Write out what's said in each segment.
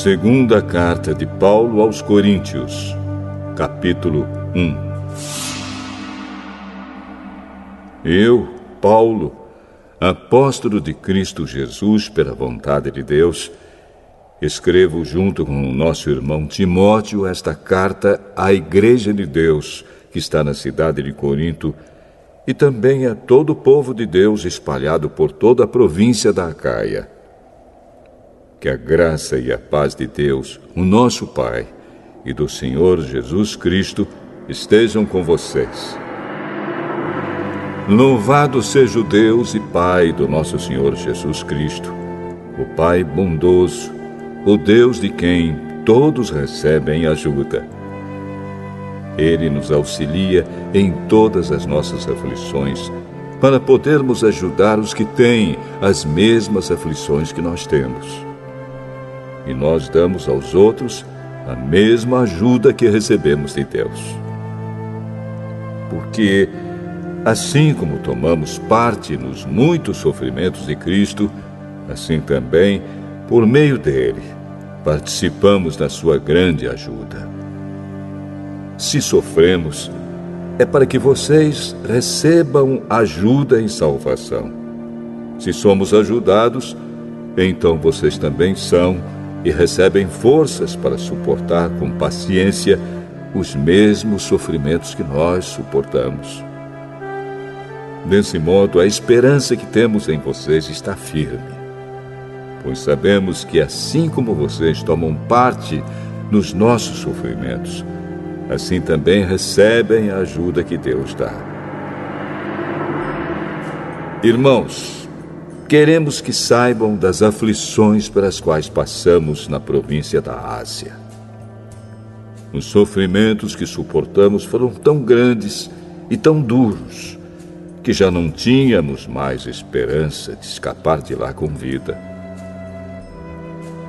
Segunda carta de Paulo aos Coríntios, capítulo 1. Eu, Paulo, apóstolo de Cristo Jesus pela vontade de Deus, escrevo junto com o nosso irmão Timóteo esta carta à Igreja de Deus que está na cidade de Corinto e também a todo o povo de Deus espalhado por toda a província da Acaia. Que a graça e a paz de Deus, o nosso Pai, e do Senhor Jesus Cristo estejam com vocês. Louvado seja o Deus e Pai do nosso Senhor Jesus Cristo, o Pai bondoso, o Deus de quem todos recebem ajuda. Ele nos auxilia em todas as nossas aflições, para podermos ajudar os que têm as mesmas aflições que nós temos. E nós damos aos outros a mesma ajuda que recebemos de Deus. Porque, assim como tomamos parte nos muitos sofrimentos de Cristo, assim também, por meio dele, participamos da sua grande ajuda. Se sofremos, é para que vocês recebam ajuda e salvação. Se somos ajudados, então vocês também são e recebem forças para suportar com paciência os mesmos sofrimentos que nós suportamos. Desse modo, a esperança que temos em vocês está firme, pois sabemos que assim como vocês tomam parte nos nossos sofrimentos, assim também recebem a ajuda que Deus dá. Irmãos, queremos que saibam das aflições pelas quais passamos na província da Ásia. Os sofrimentos que suportamos foram tão grandes e tão duros que já não tínhamos mais esperança de escapar de lá com vida.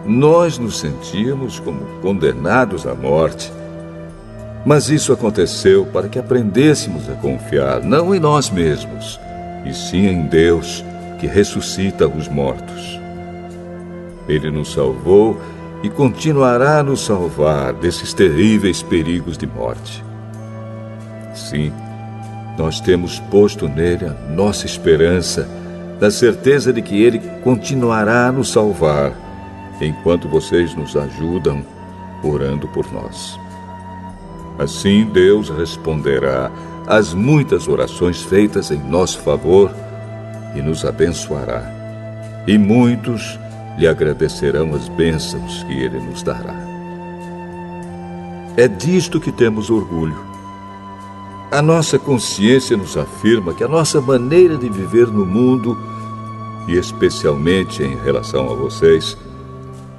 Nós nos sentíamos como condenados à morte, mas isso aconteceu para que aprendêssemos a confiar não em nós mesmos, e sim em Deus, que ressuscita os mortos. Ele nos salvou e continuará a nos salvar desses terríveis perigos de morte. Sim, nós temos posto nele a nossa esperança, na certeza de que ele continuará a nos salvar, enquanto vocês nos ajudam orando por nós. Assim Deus responderá às muitas orações feitas em nosso favor e nos abençoará. E muitos lhe agradecerão as bênçãos que ele nos dará. É disto que temos orgulho. A nossa consciência nos afirma que a nossa maneira de viver no mundo, e especialmente em relação a vocês,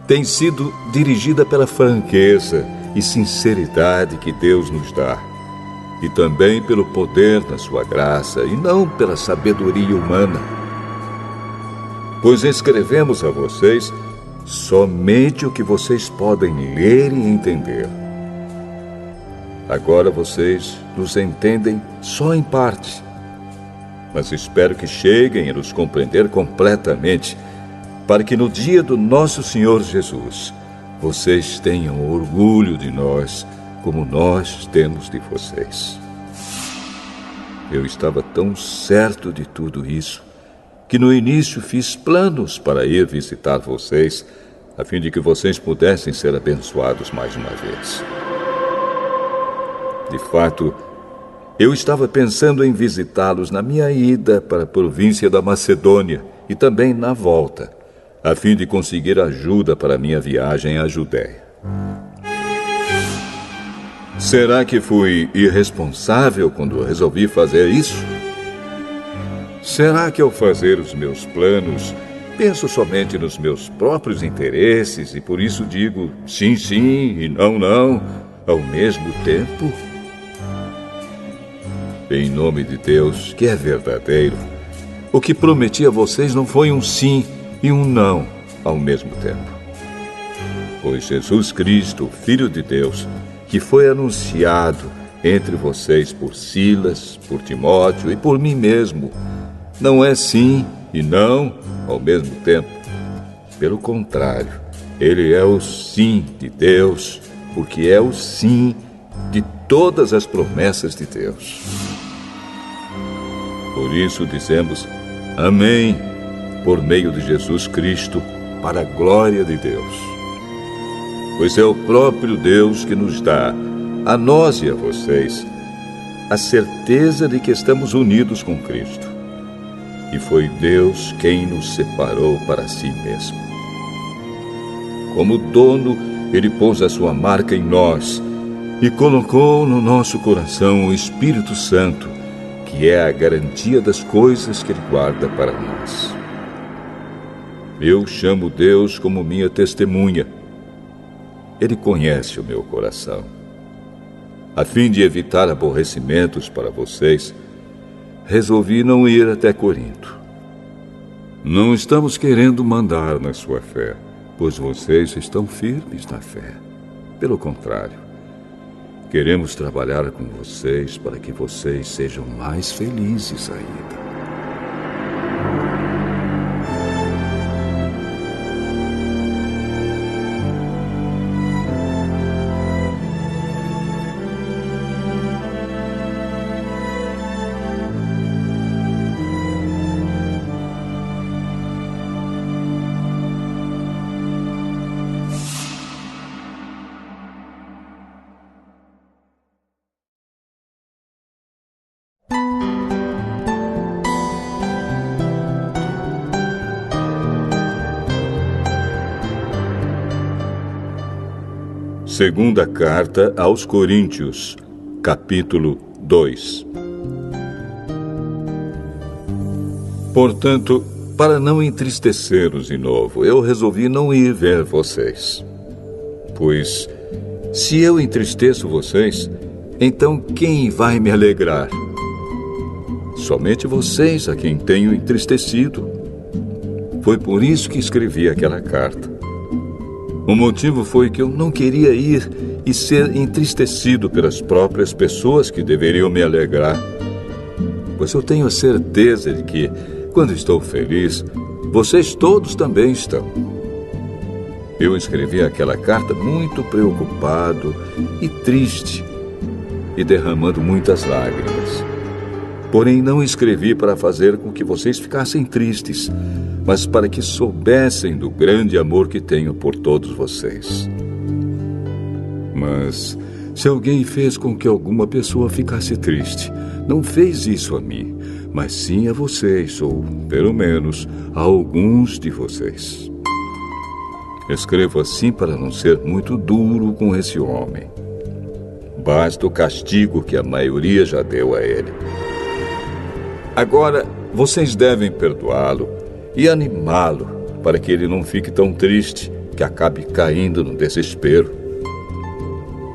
tem sido dirigida pela franqueza e sinceridade que Deus nos dá, e também pelo poder da sua graça, e não pela sabedoria humana. Pois escrevemos a vocês somente o que vocês podem ler e entender. Agora vocês nos entendem só em parte, mas espero que cheguem a nos compreender completamente, para que no dia do nosso Senhor Jesus, vocês tenham orgulho de nós, como nós temos de vocês. Eu estava tão certo de tudo isso, que no início fiz planos para ir visitar vocês, a fim de que vocês pudessem ser abençoados mais uma vez. De fato, eu estava pensando em visitá-los na minha ida para a província da Macedônia e também na volta, a fim de conseguir ajuda para a minha viagem à Judéia. Será que fui irresponsável quando resolvi fazer isso? Será que ao fazer os meus planos, penso somente nos meus próprios interesses e por isso digo sim, sim e não, não, ao mesmo tempo? Em nome de Deus, que é verdadeiro, o que prometi a vocês não foi um sim e um não ao mesmo tempo. Pois Jesus Cristo, Filho de Deus, que foi anunciado entre vocês por Silas, por Timóteo e por mim mesmo, não é sim e não ao mesmo tempo. Pelo contrário, Ele é o sim de Deus, porque é o sim de todas as promessas de Deus. Por isso dizemos amém, por meio de Jesus Cristo, para a glória de Deus. Pois é o próprio Deus que nos dá, a nós e a vocês, a certeza de que estamos unidos com Cristo. E foi Deus quem nos separou para si mesmo. Como dono, Ele pôs a sua marca em nós e colocou no nosso coração o Espírito Santo, que é a garantia das coisas que Ele guarda para nós. Eu chamo Deus como minha testemunha. Ele conhece o meu coração. A fim de evitar aborrecimentos para vocês, resolvi não ir até Corinto. Não estamos querendo mandar na sua fé, pois vocês estão firmes na fé. Pelo contrário, queremos trabalhar com vocês para que vocês sejam mais felizes ainda. Segunda Carta aos Coríntios, capítulo 2. Portanto, para não entristecê-los de novo, eu resolvi não ir ver vocês. Pois, se eu entristeço vocês, então quem vai me alegrar? Somente vocês a quem tenho entristecido. Foi por isso que escrevi aquela carta. O motivo foi que eu não queria ir e ser entristecido pelas próprias pessoas que deveriam me alegrar. Pois eu tenho a certeza de que, quando estou feliz, vocês todos também estão. Eu escrevi aquela carta muito preocupado e triste e derramando muitas lágrimas. Porém, não escrevi para fazer com que vocês ficassem tristes, mas para que soubessem do grande amor que tenho por todos vocês. Mas, se alguém fez com que alguma pessoa ficasse triste, não fez isso a mim, mas sim a vocês, ou, pelo menos, a alguns de vocês. Escrevo assim para não ser muito duro com esse homem. Basta o castigo que a maioria já deu a ele. Agora, vocês devem perdoá-lo e animá-lo para que ele não fique tão triste que acabe caindo no desespero.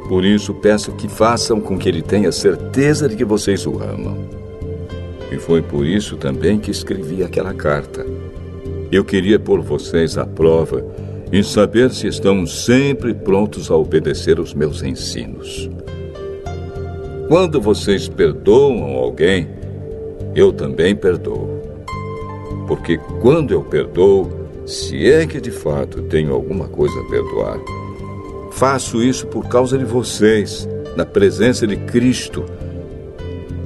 Por isso, peço que façam com que ele tenha certeza de que vocês o amam. E foi por isso também que escrevi aquela carta. Eu queria pôr vocês à prova e saber se estão sempre prontos a obedecer os meus ensinos. Quando vocês perdoam alguém, eu também perdoo. Porque quando eu perdoo, se é que de fato tenho alguma coisa a perdoar, faço isso por causa de vocês, na presença de Cristo,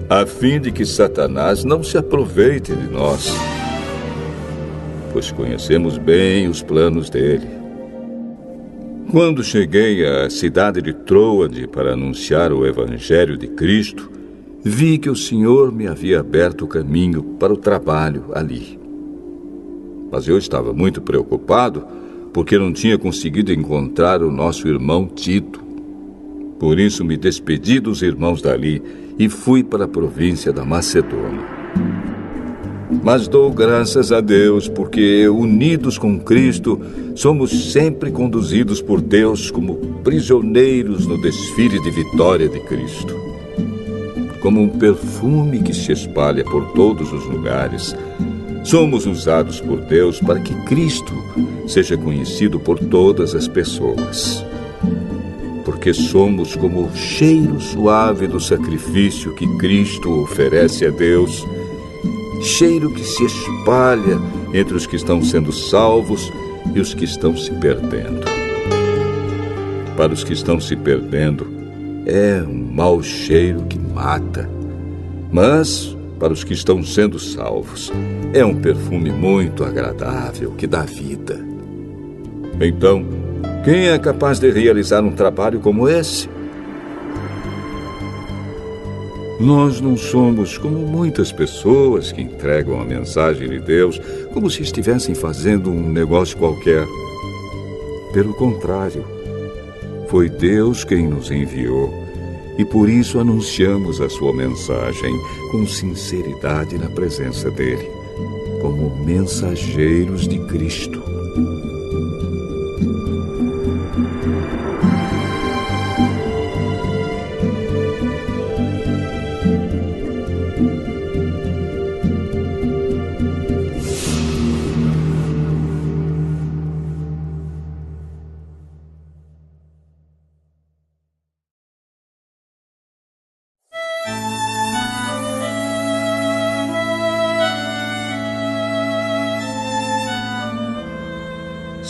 a fim de que Satanás não se aproveite de nós, pois conhecemos bem os planos dele. Quando cheguei à cidade de Troade para anunciar o Evangelho de Cristo, vi que o Senhor me havia aberto o caminho para o trabalho ali. Mas eu estava muito preocupado porque não tinha conseguido encontrar o nosso irmão Tito. Por isso me despedi dos irmãos dali e fui para a província da Macedônia. Mas dou graças a Deus porque, unidos com Cristo, somos sempre conduzidos por Deus como prisioneiros no desfile de vitória de Cristo. Como um perfume que se espalha por todos os lugares, somos usados por Deus para que Cristo seja conhecido por todas as pessoas. Porque somos como o cheiro suave do sacrifício que Cristo oferece a Deus, cheiro que se espalha entre os que estão sendo salvos e os que estão se perdendo. Para os que estão se perdendo, é um mau cheiro que mata. Mas, para os que estão sendo salvos, é um perfume muito agradável que dá vida. Então, quem é capaz de realizar um trabalho como esse? Nós não somos como muitas pessoas que entregam a mensagem de Deus como se estivessem fazendo um negócio qualquer. Pelo contrário, foi Deus quem nos enviou e por isso anunciamos a sua mensagem com sinceridade na presença dele, como mensageiros de Cristo.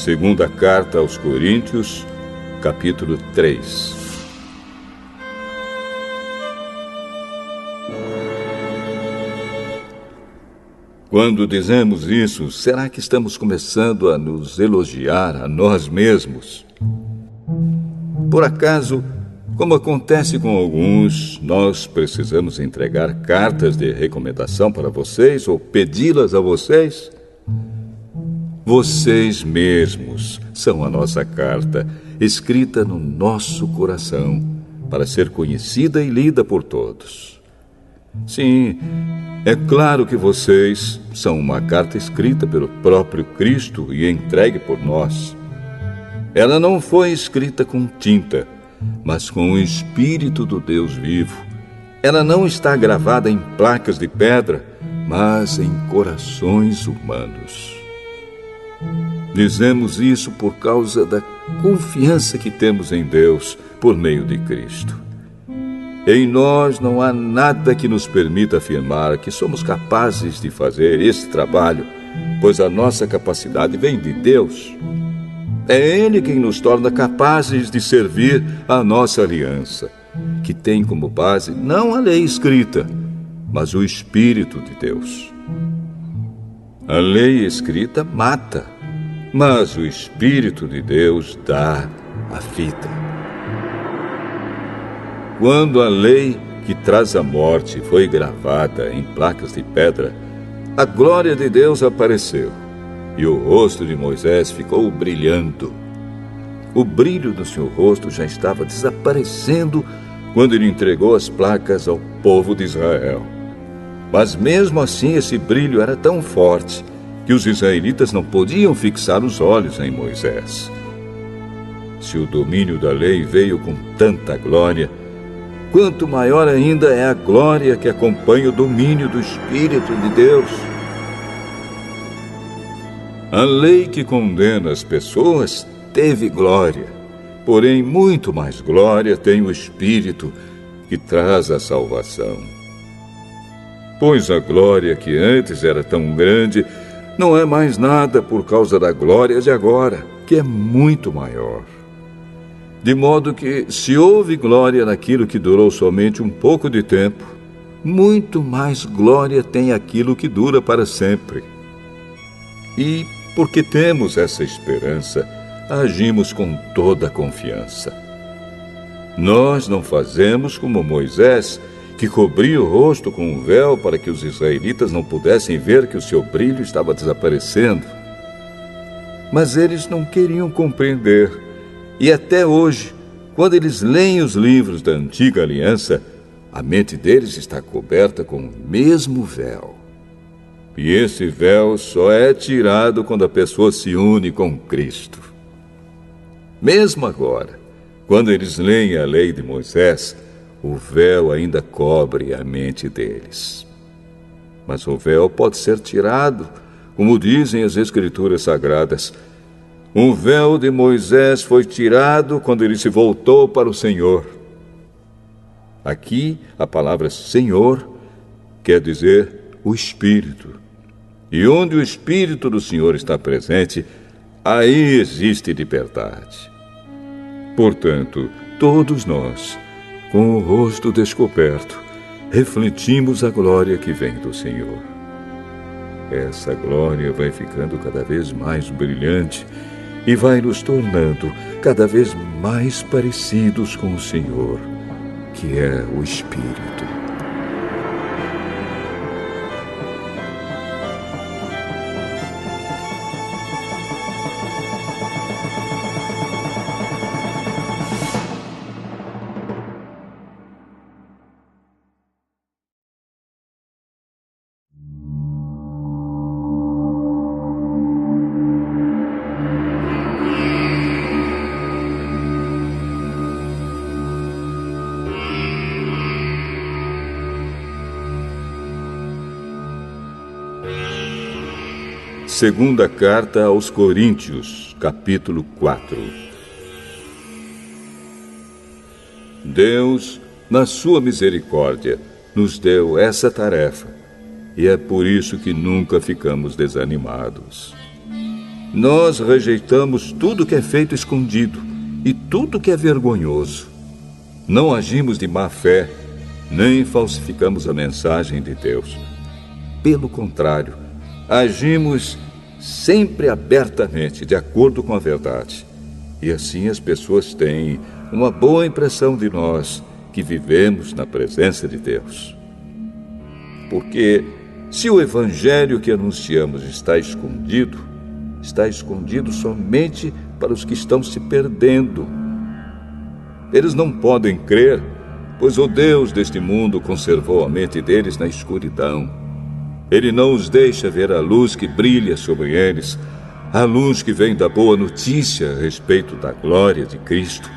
Segunda Carta aos Coríntios, capítulo 3. Quando dizemos isso, será que estamos começando a nos elogiar a nós mesmos? Por acaso, como acontece com alguns, nós precisamos entregar cartas de recomendação para vocês ou pedi-las a vocês? Vocês mesmos são a nossa carta, escrita no nosso coração, para ser conhecida e lida por todos. Sim, é claro que vocês são uma carta escrita pelo próprio Cristo e entregue por nós. Ela não foi escrita com tinta, mas com o Espírito do Deus vivo. Ela não está gravada em placas de pedra, mas em corações humanos. Dizemos isso por causa da confiança que temos em Deus por meio de Cristo. Em nós não há nada que nos permita afirmar que somos capazes de fazer esse trabalho, pois a nossa capacidade vem de Deus. É Ele quem nos torna capazes de servir a nossa aliança, que tem como base não a lei escrita, mas o Espírito de Deus. A lei escrita mata, mas o Espírito de Deus dá a vida. Quando a lei que traz a morte foi gravada em placas de pedra, a glória de Deus apareceu e o rosto de Moisés ficou brilhando. O brilho do seu rosto já estava desaparecendo quando ele entregou as placas ao povo de Israel. Mas mesmo assim esse brilho era tão forte que os israelitas não podiam fixar os olhos em Moisés. Se o domínio da lei veio com tanta glória, quanto maior ainda é a glória que acompanha o domínio do Espírito de Deus. A lei que condena as pessoas teve glória, porém muito mais glória tem o Espírito que traz a salvação. Pois a glória que antes era tão grande não é mais nada por causa da glória de agora, que é muito maior. De modo que, se houve glória naquilo que durou somente um pouco de tempo, muito mais glória tem aquilo que dura para sempre. E, porque temos essa esperança, agimos com toda a confiança. Nós não fazemos como Moisés, que cobria o rosto com um véu para que os israelitas não pudessem ver que o seu brilho estava desaparecendo. Mas eles não queriam compreender. E até hoje, quando eles leem os livros da antiga aliança, a mente deles está coberta com o mesmo véu. E esse véu só é tirado quando a pessoa se une com Cristo. Mesmo agora, quando eles leem a lei de Moisés, o véu ainda cobre a mente deles. Mas o véu pode ser tirado, como dizem as Escrituras Sagradas. O véu de Moisés foi tirado quando ele se voltou para o Senhor. Aqui, a palavra Senhor quer dizer o Espírito. E onde o Espírito do Senhor está presente, aí existe liberdade. Portanto, todos nós, com o rosto descoberto, refletimos a glória que vem do Senhor. Essa glória vai ficando cada vez mais brilhante e vai nos tornando cada vez mais parecidos com o Senhor, que é o Espírito. Segunda Carta aos Coríntios, capítulo 4. Deus, na sua misericórdia, nos deu essa tarefa, e é por isso que nunca ficamos desanimados. Nós rejeitamos tudo que é feito escondido e tudo que é vergonhoso. Não agimos de má fé, nem falsificamos a mensagem de Deus. Pelo contrário, agimos sempre abertamente, de acordo com a verdade. E assim as pessoas têm uma boa impressão de nós, que vivemos na presença de Deus. Porque se o evangelho que anunciamos está escondido somente para os que estão se perdendo. Eles não podem crer, pois o Deus deste mundo conservou a mente deles na escuridão. Ele não os deixa ver a luz que brilha sobre eles, a luz que vem da boa notícia a respeito da glória de Cristo,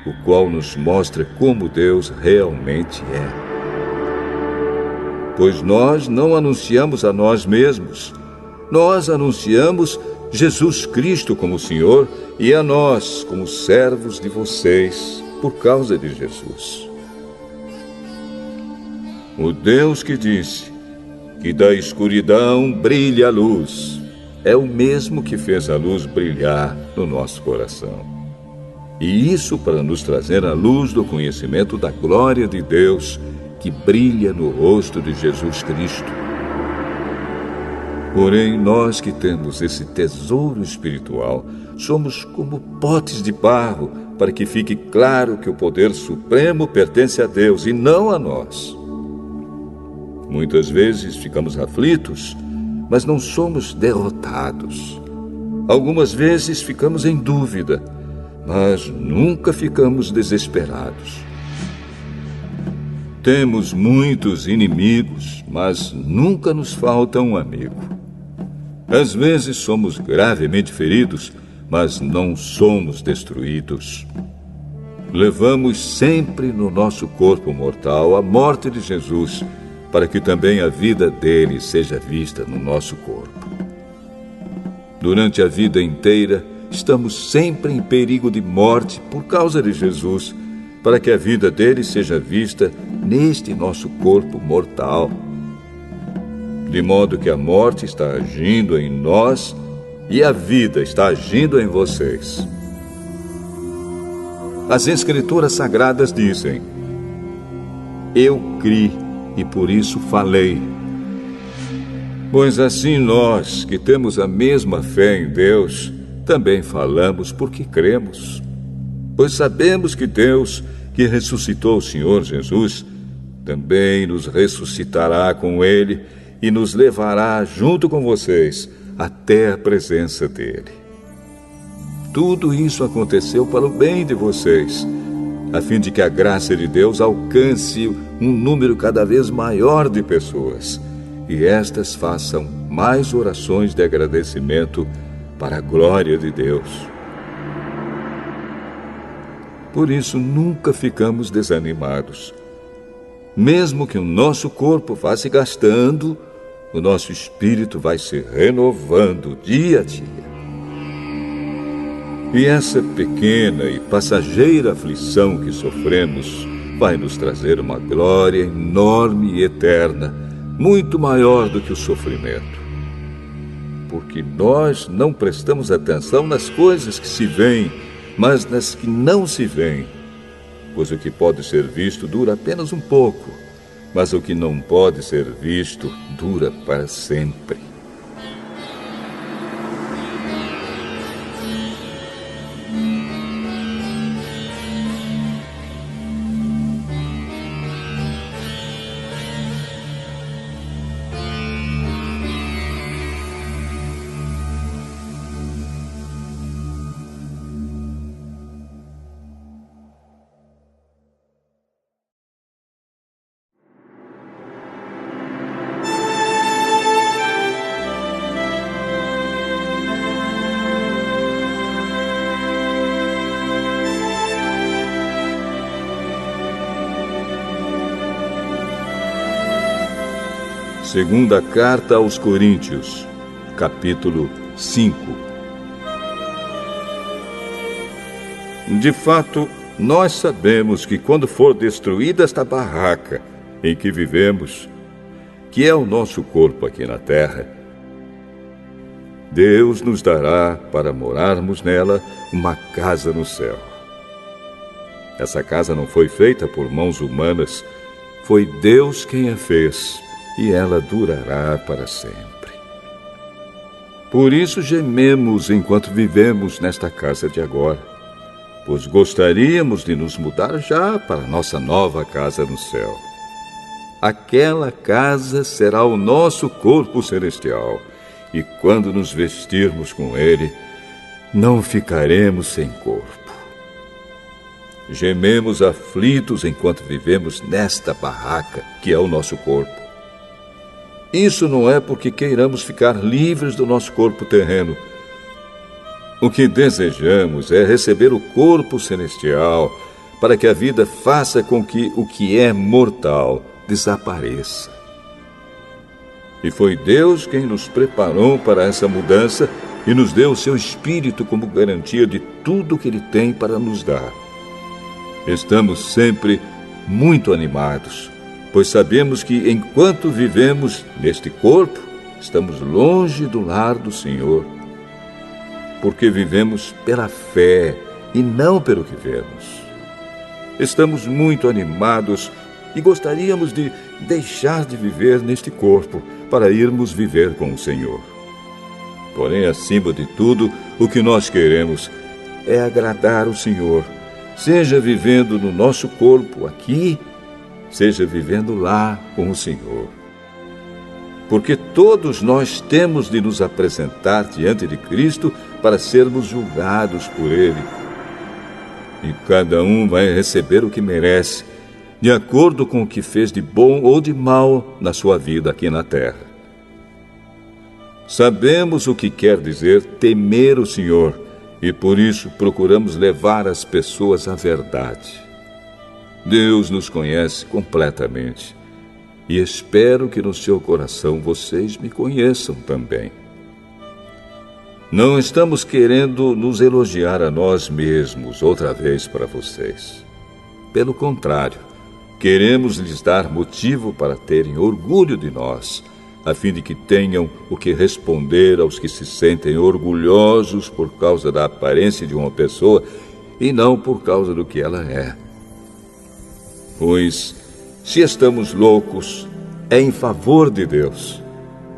o qual nos mostra como Deus realmente é. Pois nós não anunciamos a nós mesmos, nós anunciamos Jesus Cristo como Senhor e a nós como servos de vocês por causa de Jesus. O Deus que disse que da escuridão brilha a luz, é o mesmo que fez a luz brilhar no nosso coração. E isso para nos trazer a luz do conhecimento da glória de Deus que brilha no rosto de Jesus Cristo. Porém, nós que temos esse tesouro espiritual, somos como potes de barro, para que fique claro que o poder supremo pertence a Deus e não a nós. Muitas vezes ficamos aflitos, mas não somos derrotados. Algumas vezes ficamos em dúvida, mas nunca ficamos desesperados. Temos muitos inimigos, mas nunca nos falta um amigo. Às vezes somos gravemente feridos, mas não somos destruídos. Levamos sempre no nosso corpo mortal a morte de Jesus, para que também a vida dele seja vista no nosso corpo. Durante a vida inteira, estamos sempre em perigo de morte por causa de Jesus, para que a vida dele seja vista neste nosso corpo mortal. De modo que a morte está agindo em nós e a vida está agindo em vocês. As Escrituras Sagradas dizem: eu criei e por isso falei. Pois assim nós, que temos a mesma fé em Deus, também falamos porque cremos. Pois sabemos que Deus, que ressuscitou o Senhor Jesus, também nos ressuscitará com Ele e nos levará junto com vocês até a presença dEle. Tudo isso aconteceu para o bem de vocês, a fim de que a graça de Deus alcance um número cada vez maior de pessoas, e estas façam mais orações de agradecimento para a glória de Deus. Por isso nunca ficamos desanimados. Mesmo que o nosso corpo vá se gastando, o nosso espírito vai se renovando dia a dia. E essa pequena e passageira aflição que sofremos vai nos trazer uma glória enorme e eterna, muito maior do que o sofrimento. porque nós não prestamos atenção nas coisas que se veem, mas nas que não se veem. Pois o que pode ser visto dura apenas um pouco, mas o que não pode ser visto dura para sempre. Segunda Carta aos Coríntios, capítulo 5. De fato, nós sabemos que quando for destruída esta barraca em que vivemos, que é o nosso corpo aqui na terra, Deus nos dará para morarmos nela uma casa no céu. Essa casa não foi feita por mãos humanas, foi Deus quem a fez. E ela durará para sempre. Por isso gememos enquanto vivemos nesta casa de agora, pois gostaríamos de nos mudar já para nossa nova casa no céu. Aquela casa será o nosso corpo celestial, e quando nos vestirmos com ele, não ficaremos sem corpo. Gememos aflitos enquanto vivemos nesta barraca, que é o nosso corpo. Isso não é porque queiramos ficar livres do nosso corpo terreno. O que desejamos é receber o corpo celestial, para que a vida faça com que o que é mortal desapareça. E foi Deus quem nos preparou para essa mudança e nos deu o seu Espírito como garantia de tudo que Ele tem para nos dar. Estamos sempre muito animados, pois sabemos que enquanto vivemos neste corpo, estamos longe do lar do Senhor, porque vivemos pela fé e não pelo que vemos. Estamos muito animados e gostaríamos de deixar de viver neste corpo para irmos viver com o Senhor. Porém, acima de tudo, o que nós queremos é agradar o Senhor, seja vivendo no nosso corpo aqui, seja vivendo lá com o Senhor. Porque todos nós temos de nos apresentar diante de Cristo para sermos julgados por Ele. E cada um vai receber o que merece, de acordo com o que fez de bom ou de mal na sua vida aqui na terra. Sabemos o que quer dizer temer o Senhor, e por isso procuramos levar as pessoas à verdade. Deus nos conhece completamente, e espero que no seu coração vocês me conheçam também. Não estamos querendo nos elogiar a nós mesmos outra vez para vocês. Pelo contrário, queremos lhes dar motivo para terem orgulho de nós, a fim de que tenham o que responder aos que se sentem orgulhosos por causa da aparência de uma pessoa e não por causa do que ela é. Pois, se estamos loucos, é em favor de Deus.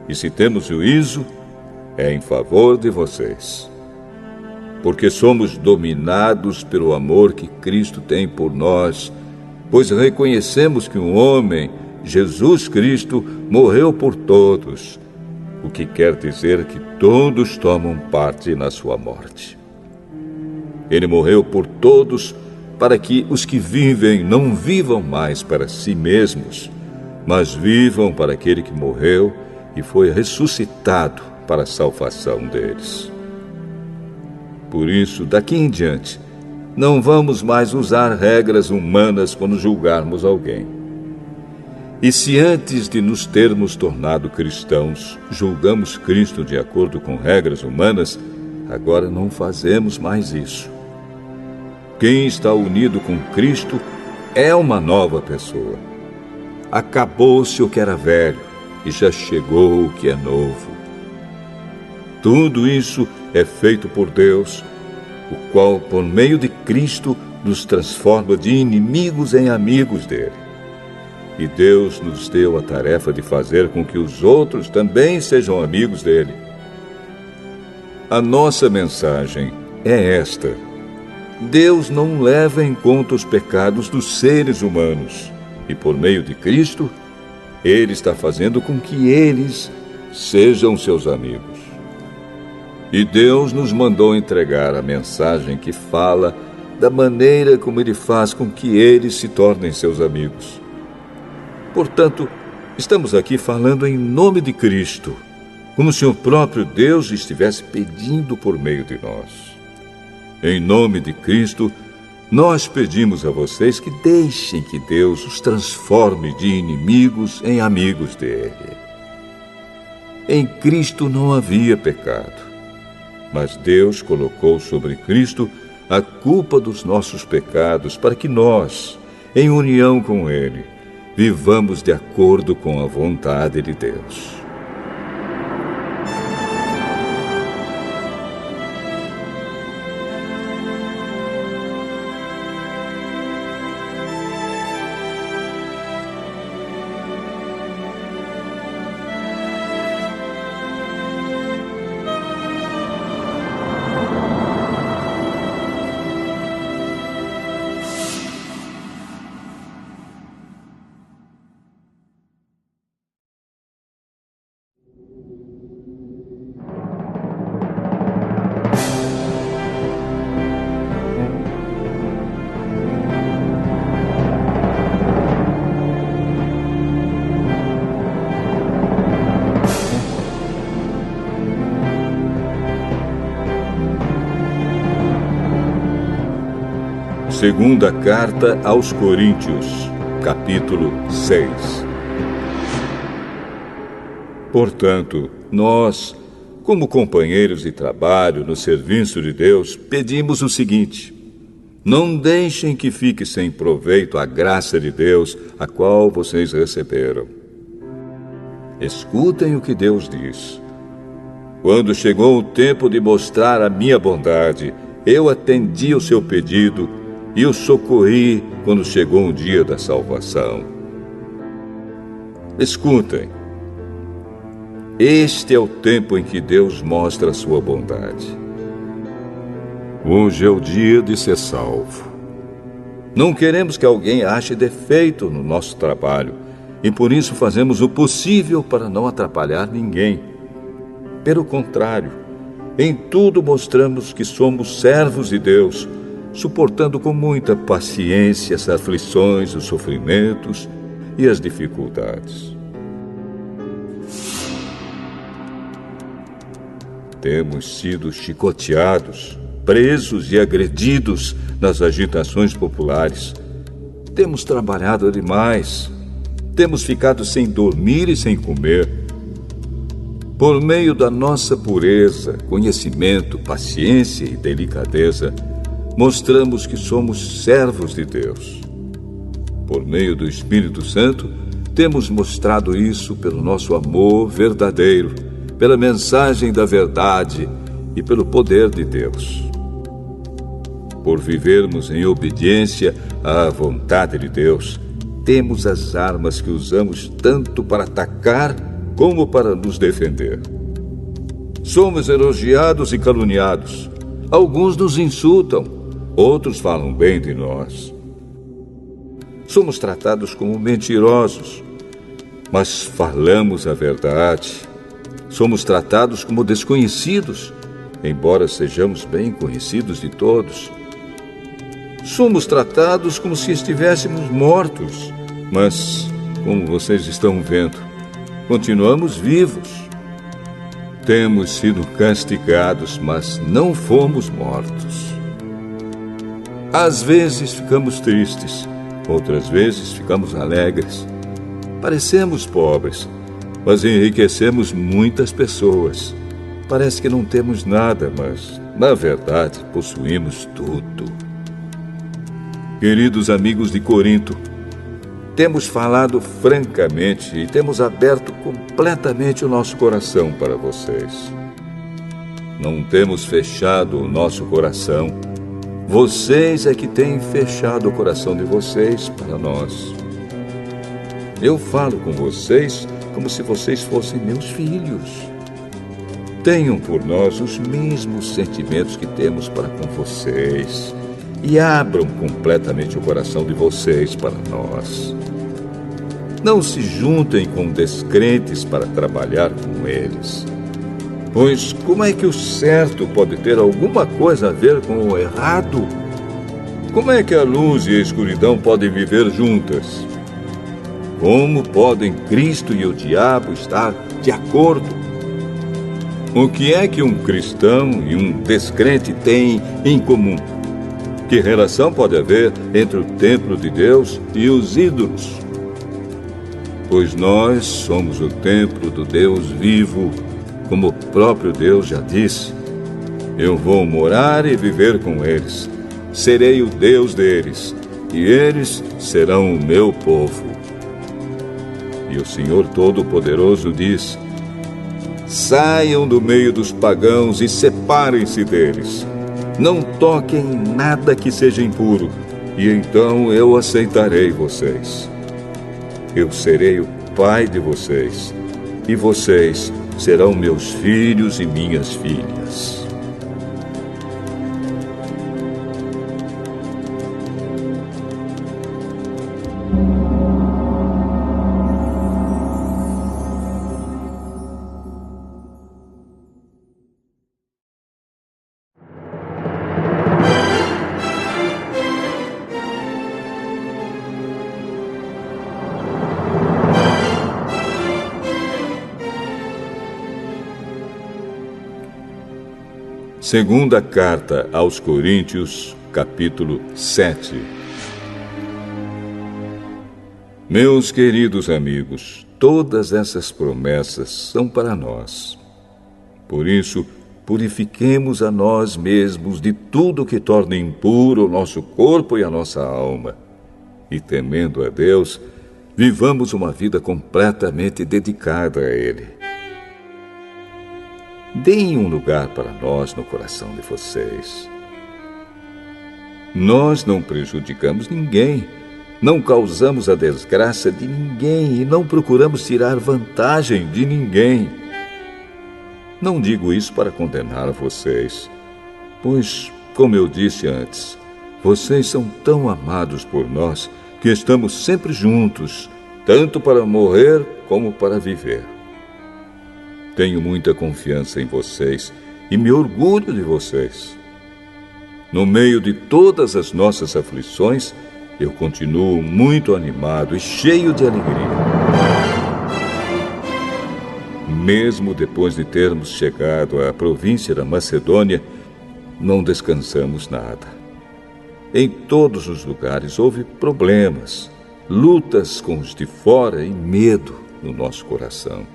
E se temos juízo, é em favor de vocês. Porque somos dominados pelo amor que Cristo tem por nós, pois reconhecemos que um homem, Jesus Cristo, morreu por todos, o que quer dizer que todos tomam parte na sua morte. Ele morreu por todos, para que os que vivem não vivam mais para si mesmos, mas vivam para aquele que morreu e foi ressuscitado para a salvação deles. Por isso, daqui em diante, não vamos mais usar regras humanas quando julgarmos alguém. E se antes de nos termos tornado cristãos, julgamos Cristo de acordo com regras humanas, agora não fazemos mais isso. Quem está unido com Cristo é uma nova pessoa. Acabou-se o que era velho e já chegou o que é novo. Tudo isso é feito por Deus, o qual, por meio de Cristo, nos transforma de inimigos em amigos dele. E Deus nos deu a tarefa de fazer com que os outros também sejam amigos dele. A nossa mensagem é esta: Deus não leva em conta os pecados dos seres humanos, e por meio de Cristo, Ele está fazendo com que eles sejam seus amigos. E Deus nos mandou entregar a mensagem que fala da maneira como Ele faz com que eles se tornem seus amigos. Portanto, estamos aqui falando em nome de Cristo, como se o próprio Deus estivesse pedindo por meio de nós. Em nome de Cristo, nós pedimos a vocês que deixem que Deus os transforme de inimigos em amigos dele. Em Cristo não havia pecado, mas Deus colocou sobre Cristo a culpa dos nossos pecados para que nós, em união com Ele, vivamos de acordo com a vontade de Deus. Segunda Carta aos Coríntios, capítulo 6. Portanto, nós, como companheiros de trabalho no serviço de Deus, pedimos o seguinte: não deixem que fique sem proveito a graça de Deus, a qual vocês receberam. Escutem o que Deus diz. Quando chegou o tempo de mostrar a minha bondade, eu atendi o seu pedido e o socorri quando chegou o dia da salvação. Escutem. Este é o tempo em que Deus mostra a sua bondade. Hoje é o dia de ser salvo. Não queremos que alguém ache defeito no nosso trabalho, e por isso fazemos o possível para não atrapalhar ninguém. Pelo contrário, em tudo mostramos que somos servos de Deus, suportando com muita paciência as aflições, os sofrimentos e as dificuldades. Temos sido chicoteados, presos e agredidos nas agitações populares. Temos trabalhado demais. Temos ficado sem dormir e sem comer. Por meio da nossa pureza, conhecimento, paciência e delicadeza, mostramos que somos servos de Deus. Por meio do Espírito Santo, temos mostrado isso pelo nosso amor verdadeiro, pela mensagem da verdade e pelo poder de Deus. Por vivermos em obediência à vontade de Deus, temos as armas que usamos tanto para atacar como para nos defender. Somos elogiados e caluniados. Alguns nos insultam, outros falam bem de nós. Somos tratados como mentirosos, mas falamos a verdade. Somos tratados como desconhecidos, embora sejamos bem conhecidos de todos. Somos tratados como se estivéssemos mortos, mas, como vocês estão vendo, continuamos vivos. Temos sido castigados, mas não fomos mortos. Às vezes ficamos tristes, outras vezes ficamos alegres. Parecemos pobres, mas enriquecemos muitas pessoas. Parece que não temos nada, mas, na verdade, possuímos tudo. Queridos amigos de Corinto, temos falado francamente e temos aberto completamente o nosso coração para vocês. não temos fechado o nosso coração. Vocês é que têm fechado o coração de vocês para nós. Eu falo com vocês como se vocês fossem meus filhos. Tenham por nós os mesmos sentimentos que temos para com vocês e abram completamente o coração de vocês para nós. Não se juntem com descrentes para trabalhar com eles. Pois como é que o certo pode ter alguma coisa a ver com o errado? Como é que a luz e a escuridão podem viver juntas? Como podem Cristo e o diabo estar de acordo? O que é que um cristão e um descrente têm em comum? Que relação pode haver entre o templo de Deus e os ídolos? Pois nós somos o templo do Deus vivo, como o próprio Deus já disse. Eu vou morar e viver com eles. Serei o Deus deles, e eles serão o meu povo. E o Senhor Todo-Poderoso diz: saiam do meio dos pagãos e separem-se deles. Não toquem em nada que seja impuro, e então eu aceitarei vocês. Eu serei o pai de vocês, e vocês serão meus filhos e minhas filhas. Segunda carta aos Coríntios, capítulo 7. Meus queridos amigos, todas essas promessas são para nós. Por isso, purifiquemos a nós mesmos de tudo que torne impuro o nosso corpo e a nossa alma. E, temendo a Deus, vivamos uma vida completamente dedicada a Ele. Deem um lugar para nós no coração de vocês. Nós não prejudicamos ninguém, não causamos a desgraça de ninguém e não procuramos tirar vantagem de ninguém. Não digo isso para condenar vocês, pois, como eu disse antes, vocês são tão amados por nós que estamos sempre juntos, tanto para morrer como para viver. Tenho muita confiança em vocês e me orgulho de vocês. No meio de todas as nossas aflições, eu continuo muito animado e cheio de alegria. Mesmo depois de termos chegado à província da Macedônia, não descansamos nada. Em todos os lugares houve problemas, lutas com os de fora e medo no nosso coração.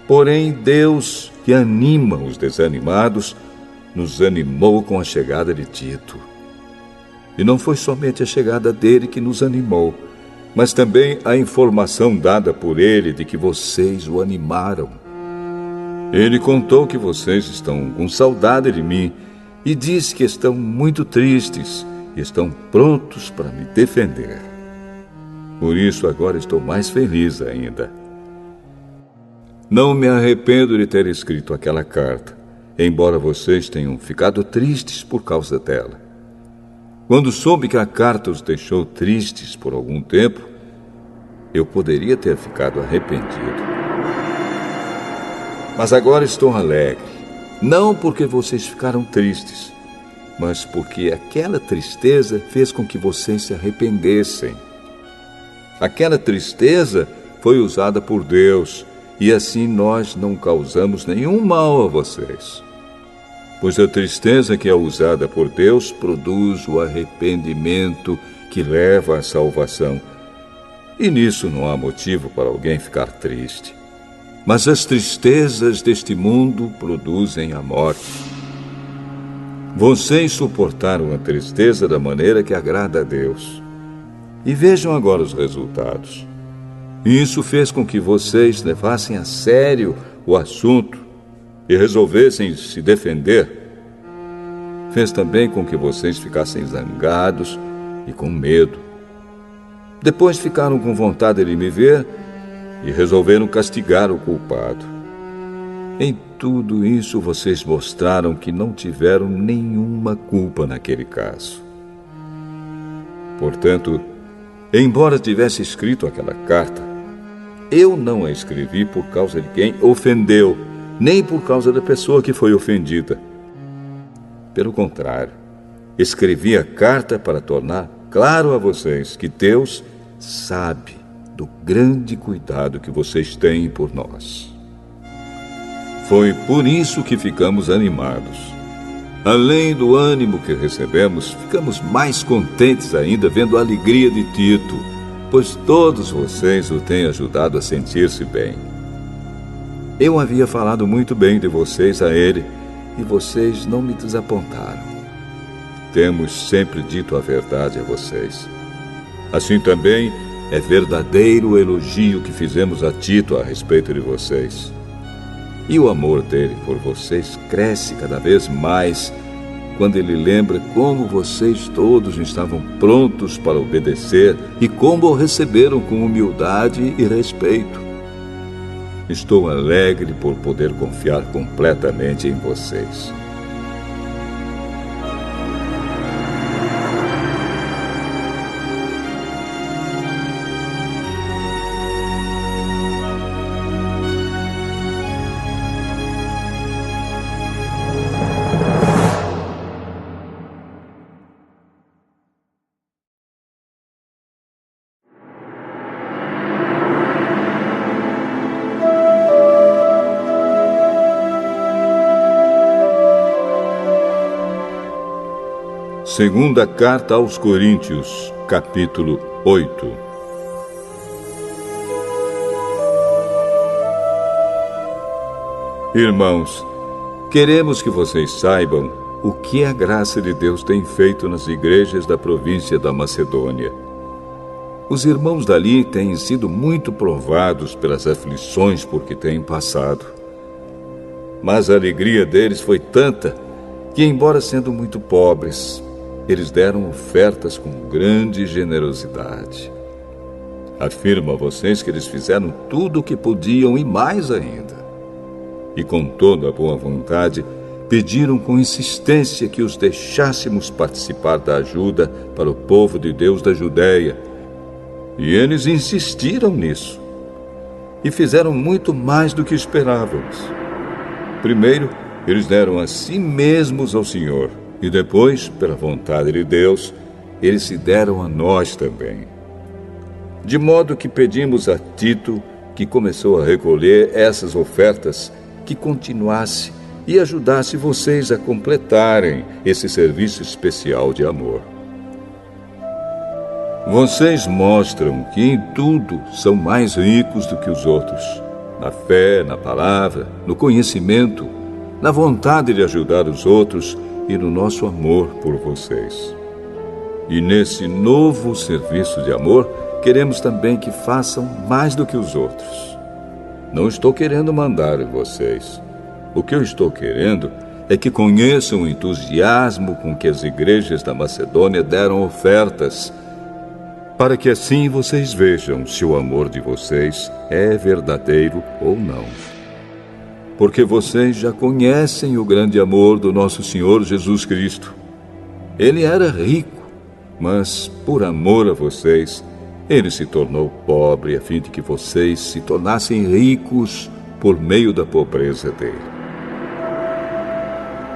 Porém, Deus, que anima os desanimados, nos animou com a chegada de Tito. E não foi somente a chegada dele que nos animou, mas também a informação dada por ele de que vocês o animaram. Ele contou que vocês estão com saudade de mim e disse que estão muito tristes e estão prontos para me defender. Por isso, agora estou mais feliz ainda. Não me arrependo de ter escrito aquela carta, embora vocês tenham ficado tristes por causa dela. Quando soube que a carta os deixou tristes por algum tempo, eu poderia ter ficado arrependido. Mas agora estou alegre, não porque vocês ficaram tristes, mas porque aquela tristeza fez com que vocês se arrependessem. Aquela tristeza foi usada por Deus, e assim nós não causamos nenhum mal a vocês. Pois a tristeza que é usada por Deus produz o arrependimento que leva à salvação. E nisso não há motivo para alguém ficar triste. Mas as tristezas deste mundo produzem a morte. Vocês suportaram a tristeza da maneira que agrada a Deus. E vejam agora os resultados. Isso fez com que vocês levassem a sério o assunto e resolvessem se defender, fez também com que vocês ficassem zangados e com medo. Depois ficaram com vontade de me ver e resolveram castigar o culpado. Em tudo isso, vocês mostraram que não tiveram nenhuma culpa naquele caso. Portanto, embora tivesse escrito aquela carta, eu não a escrevi por causa de quem ofendeu, nem por causa da pessoa que foi ofendida. Pelo contrário, escrevi a carta para tornar claro a vocês que Deus sabe do grande cuidado que vocês têm por nós. Foi por isso que ficamos animados. Além do ânimo que recebemos, ficamos mais contentes ainda vendo a alegria de Tito, pois todos vocês o têm ajudado a sentir-se bem. Eu havia falado muito bem de vocês a ele, e vocês não me desapontaram. Temos sempre dito a verdade a vocês. Assim também é verdadeiro o elogio que fizemos a Tito a respeito de vocês. E o amor dele por vocês cresce cada vez mais quando ele lembra como vocês todos estavam prontos para obedecer e como o receberam com humildade e respeito. Estou alegre por poder confiar completamente em vocês. Segunda Carta aos Coríntios, capítulo 8. Irmãos, queremos que vocês saibam o que a graça de Deus tem feito nas igrejas da província da Macedônia. Os irmãos dali têm sido muito provados pelas aflições por que têm passado. Mas a alegria deles foi tanta que, embora sendo muito pobres, eles deram ofertas com grande generosidade. Afirmo a vocês que eles fizeram tudo o que podiam e mais ainda. E com toda a boa vontade, pediram com insistência que os deixássemos participar da ajuda para o povo de Deus da Judéia. E eles insistiram nisso. E fizeram muito mais do que esperávamos. Primeiro, eles deram a si mesmos ao Senhor. E depois, pela vontade de Deus, eles se deram a nós também. De modo que pedimos a Tito, que começou a recolher essas ofertas, que continuasse e ajudasse vocês a completarem esse serviço especial de amor. Vocês mostram que em tudo são mais ricos do que os outros, na fé, na palavra, no conhecimento, na vontade de ajudar os outros e no nosso amor por vocês. E nesse novo serviço de amor, queremos também que façam mais do que os outros. Não estou querendo mandar em vocês. O que eu estou querendo é que conheçam o entusiasmo com que as igrejas da Macedônia deram ofertas, para que assim vocês vejam se o amor de vocês é verdadeiro ou não. Porque vocês já conhecem o grande amor do nosso Senhor Jesus Cristo. Ele era rico, mas por amor a vocês, ele se tornou pobre a fim de que vocês se tornassem ricos por meio da pobreza dele.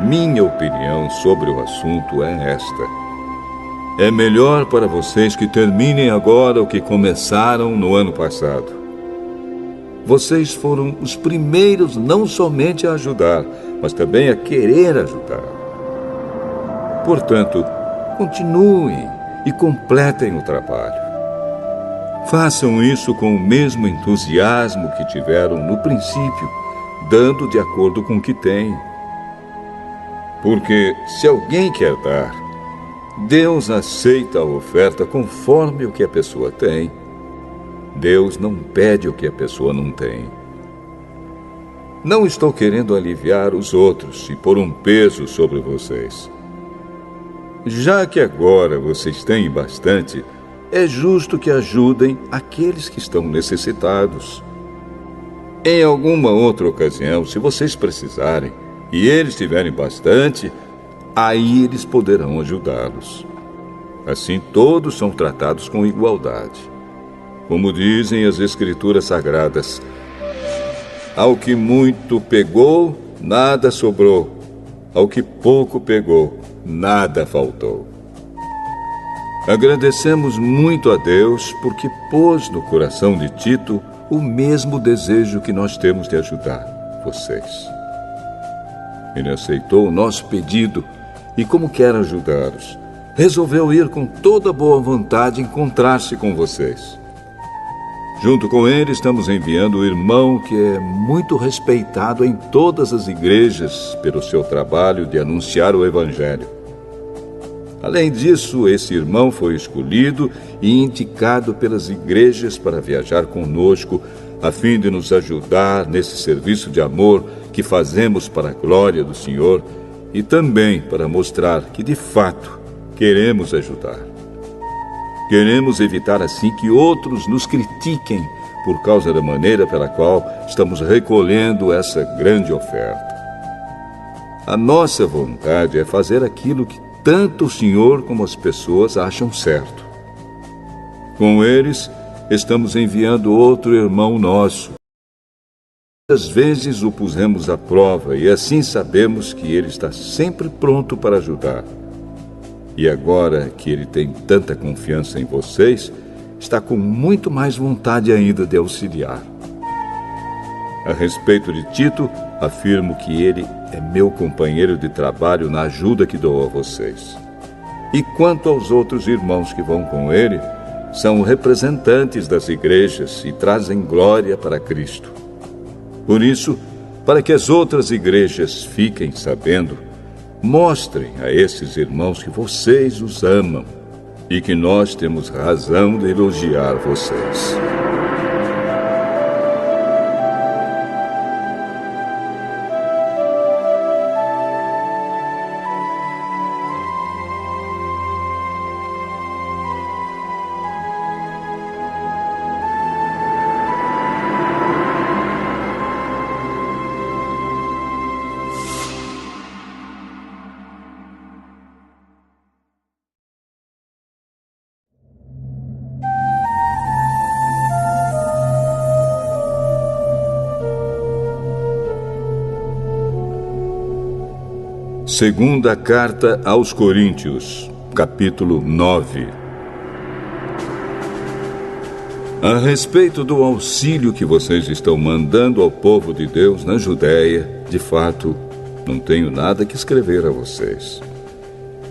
Minha opinião sobre o assunto é esta: é melhor para vocês que terminem agora o que começaram no ano passado. Vocês foram os primeiros não somente a ajudar, mas também a querer ajudar. Portanto, continuem e completem o trabalho. Façam isso com o mesmo entusiasmo que tiveram no princípio, dando de acordo com o que têm. Porque se alguém quer dar, Deus aceita a oferta conforme o que a pessoa tem. Deus não pede o que a pessoa não tem. Não estou querendo aliviar os outros e pôr um peso sobre vocês. Já que agora vocês têm bastante, é justo que ajudem aqueles que estão necessitados. Em alguma outra ocasião, se vocês precisarem e eles tiverem bastante, aí eles poderão ajudá-los. Assim todos são tratados com igualdade. Como dizem as Escrituras Sagradas, ao que muito pegou, nada sobrou. Ao que pouco pegou, nada faltou. Agradecemos muito a Deus porque pôs no coração de Tito o mesmo desejo que nós temos de ajudar vocês. Ele aceitou o nosso pedido e, como quer ajudá-los, resolveu ir com toda boa vontade encontrar-se com vocês. Junto com ele, estamos enviando o irmão que é muito respeitado em todas as igrejas pelo seu trabalho de anunciar o Evangelho. Além disso, esse irmão foi escolhido e indicado pelas igrejas para viajar conosco, a fim de nos ajudar nesse serviço de amor que fazemos para a glória do Senhor e também para mostrar que, de fato, queremos ajudar. Queremos evitar assim que outros nos critiquem por causa da maneira pela qual estamos recolhendo essa grande oferta. A nossa vontade é fazer aquilo que tanto o Senhor como as pessoas acham certo. Com eles, estamos enviando outro irmão nosso. Às vezes o pusemos à prova e assim sabemos que ele está sempre pronto para ajudar. E agora que ele tem tanta confiança em vocês, está com muito mais vontade ainda de auxiliar. A respeito de Tito, afirmo que ele é meu companheiro de trabalho na ajuda que dou a vocês. E quanto aos outros irmãos que vão com ele, são representantes das igrejas e trazem glória para Cristo. Por isso, para que as outras igrejas fiquem sabendo, mostrem a esses irmãos que vocês os amam e que nós temos razão de elogiar vocês. Segunda Carta aos Coríntios, capítulo 9. A respeito do auxílio que vocês estão mandando ao povo de Deus na Judéia, de fato, não tenho nada que escrever a vocês.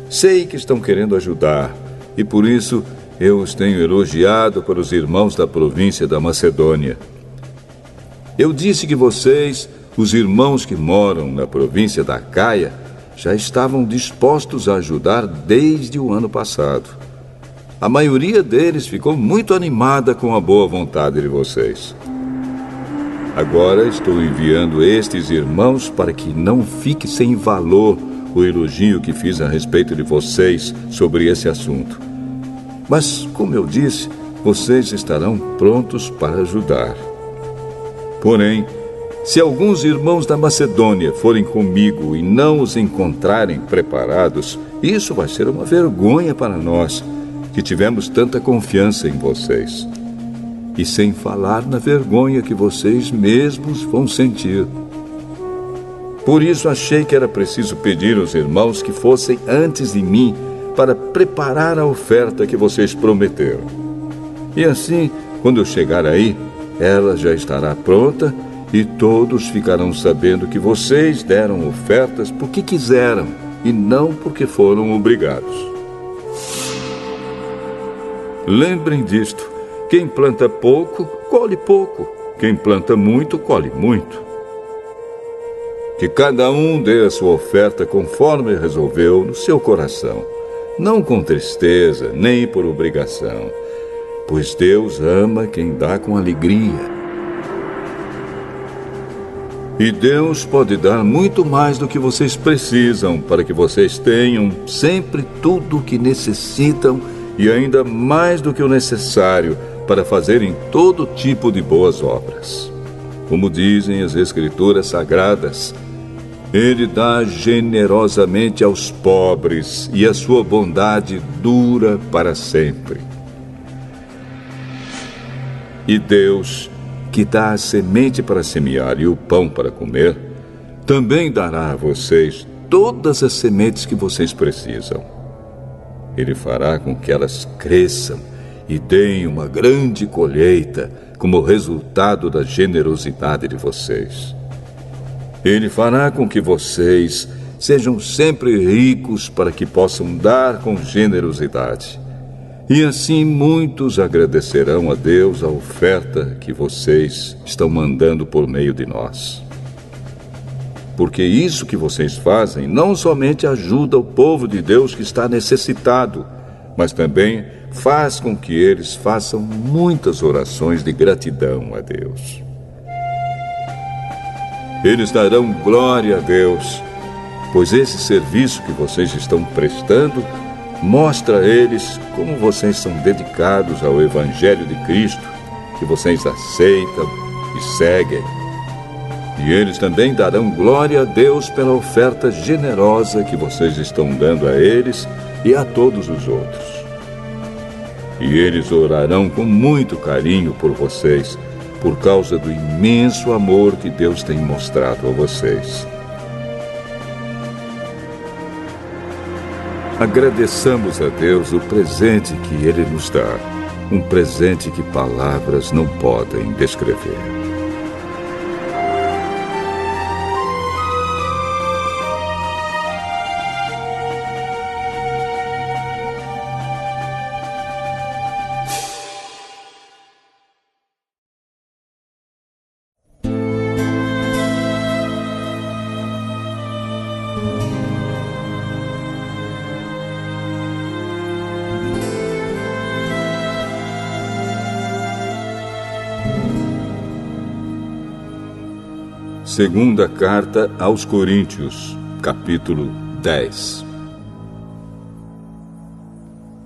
Sei que estão querendo ajudar, e por isso eu os tenho elogiado para os irmãos da província da Macedônia. Eu disse que vocês, os irmãos que moram na província da Acaia, já estavam dispostos a ajudar desde o ano passado. A maioria deles ficou muito animada com a boa vontade de vocês. Agora estou enviando estes irmãos para que não fique sem valor o elogio que fiz a respeito de vocês sobre esse assunto. Mas, como eu disse, vocês estarão prontos para ajudar. Porém, se alguns irmãos da Macedônia forem comigo e não os encontrarem preparados, isso vai ser uma vergonha para nós, que tivemos tanta confiança em vocês. E sem falar na vergonha que vocês mesmos vão sentir. Por isso achei que era preciso pedir aos irmãos que fossem antes de mim para preparar a oferta que vocês prometeram. E assim, quando eu chegar aí, ela já estará pronta e todos ficarão sabendo que vocês deram ofertas porque quiseram e não porque foram obrigados. Lembrem disto: quem planta pouco, colhe pouco. Quem planta muito, colhe muito. Que cada um dê a sua oferta conforme resolveu no seu coração, não com tristeza, nem por obrigação, pois Deus ama quem dá com alegria. E Deus pode dar muito mais do que vocês precisam para que vocês tenham sempre tudo o que necessitam e ainda mais do que o necessário para fazerem todo tipo de boas obras. Como dizem as Escrituras Sagradas, Ele dá generosamente aos pobres e a sua bondade dura para sempre. E Deus, que dá a semente para semear e o pão para comer, também dará a vocês todas as sementes que vocês precisam. Ele fará com que elas cresçam e deem uma grande colheita como resultado da generosidade de vocês. Ele fará com que vocês sejam sempre ricos para que possam dar com generosidade. E assim muitos agradecerão a Deus a oferta que vocês estão mandando por meio de nós. Porque isso que vocês fazem não somente ajuda o povo de Deus que está necessitado, mas também faz com que eles façam muitas orações de gratidão a Deus. Eles darão glória a Deus, pois esse serviço que vocês estão prestando mostra a eles como vocês são dedicados ao Evangelho de Cristo, que vocês aceitam e seguem. E eles também darão glória a Deus pela oferta generosa que vocês estão dando a eles e a todos os outros. E eles orarão com muito carinho por vocês, por causa do imenso amor que Deus tem mostrado a vocês. Agradeçamos a Deus o presente que Ele nos dá, um presente que palavras não podem descrever. Segunda Carta aos Coríntios, capítulo 10.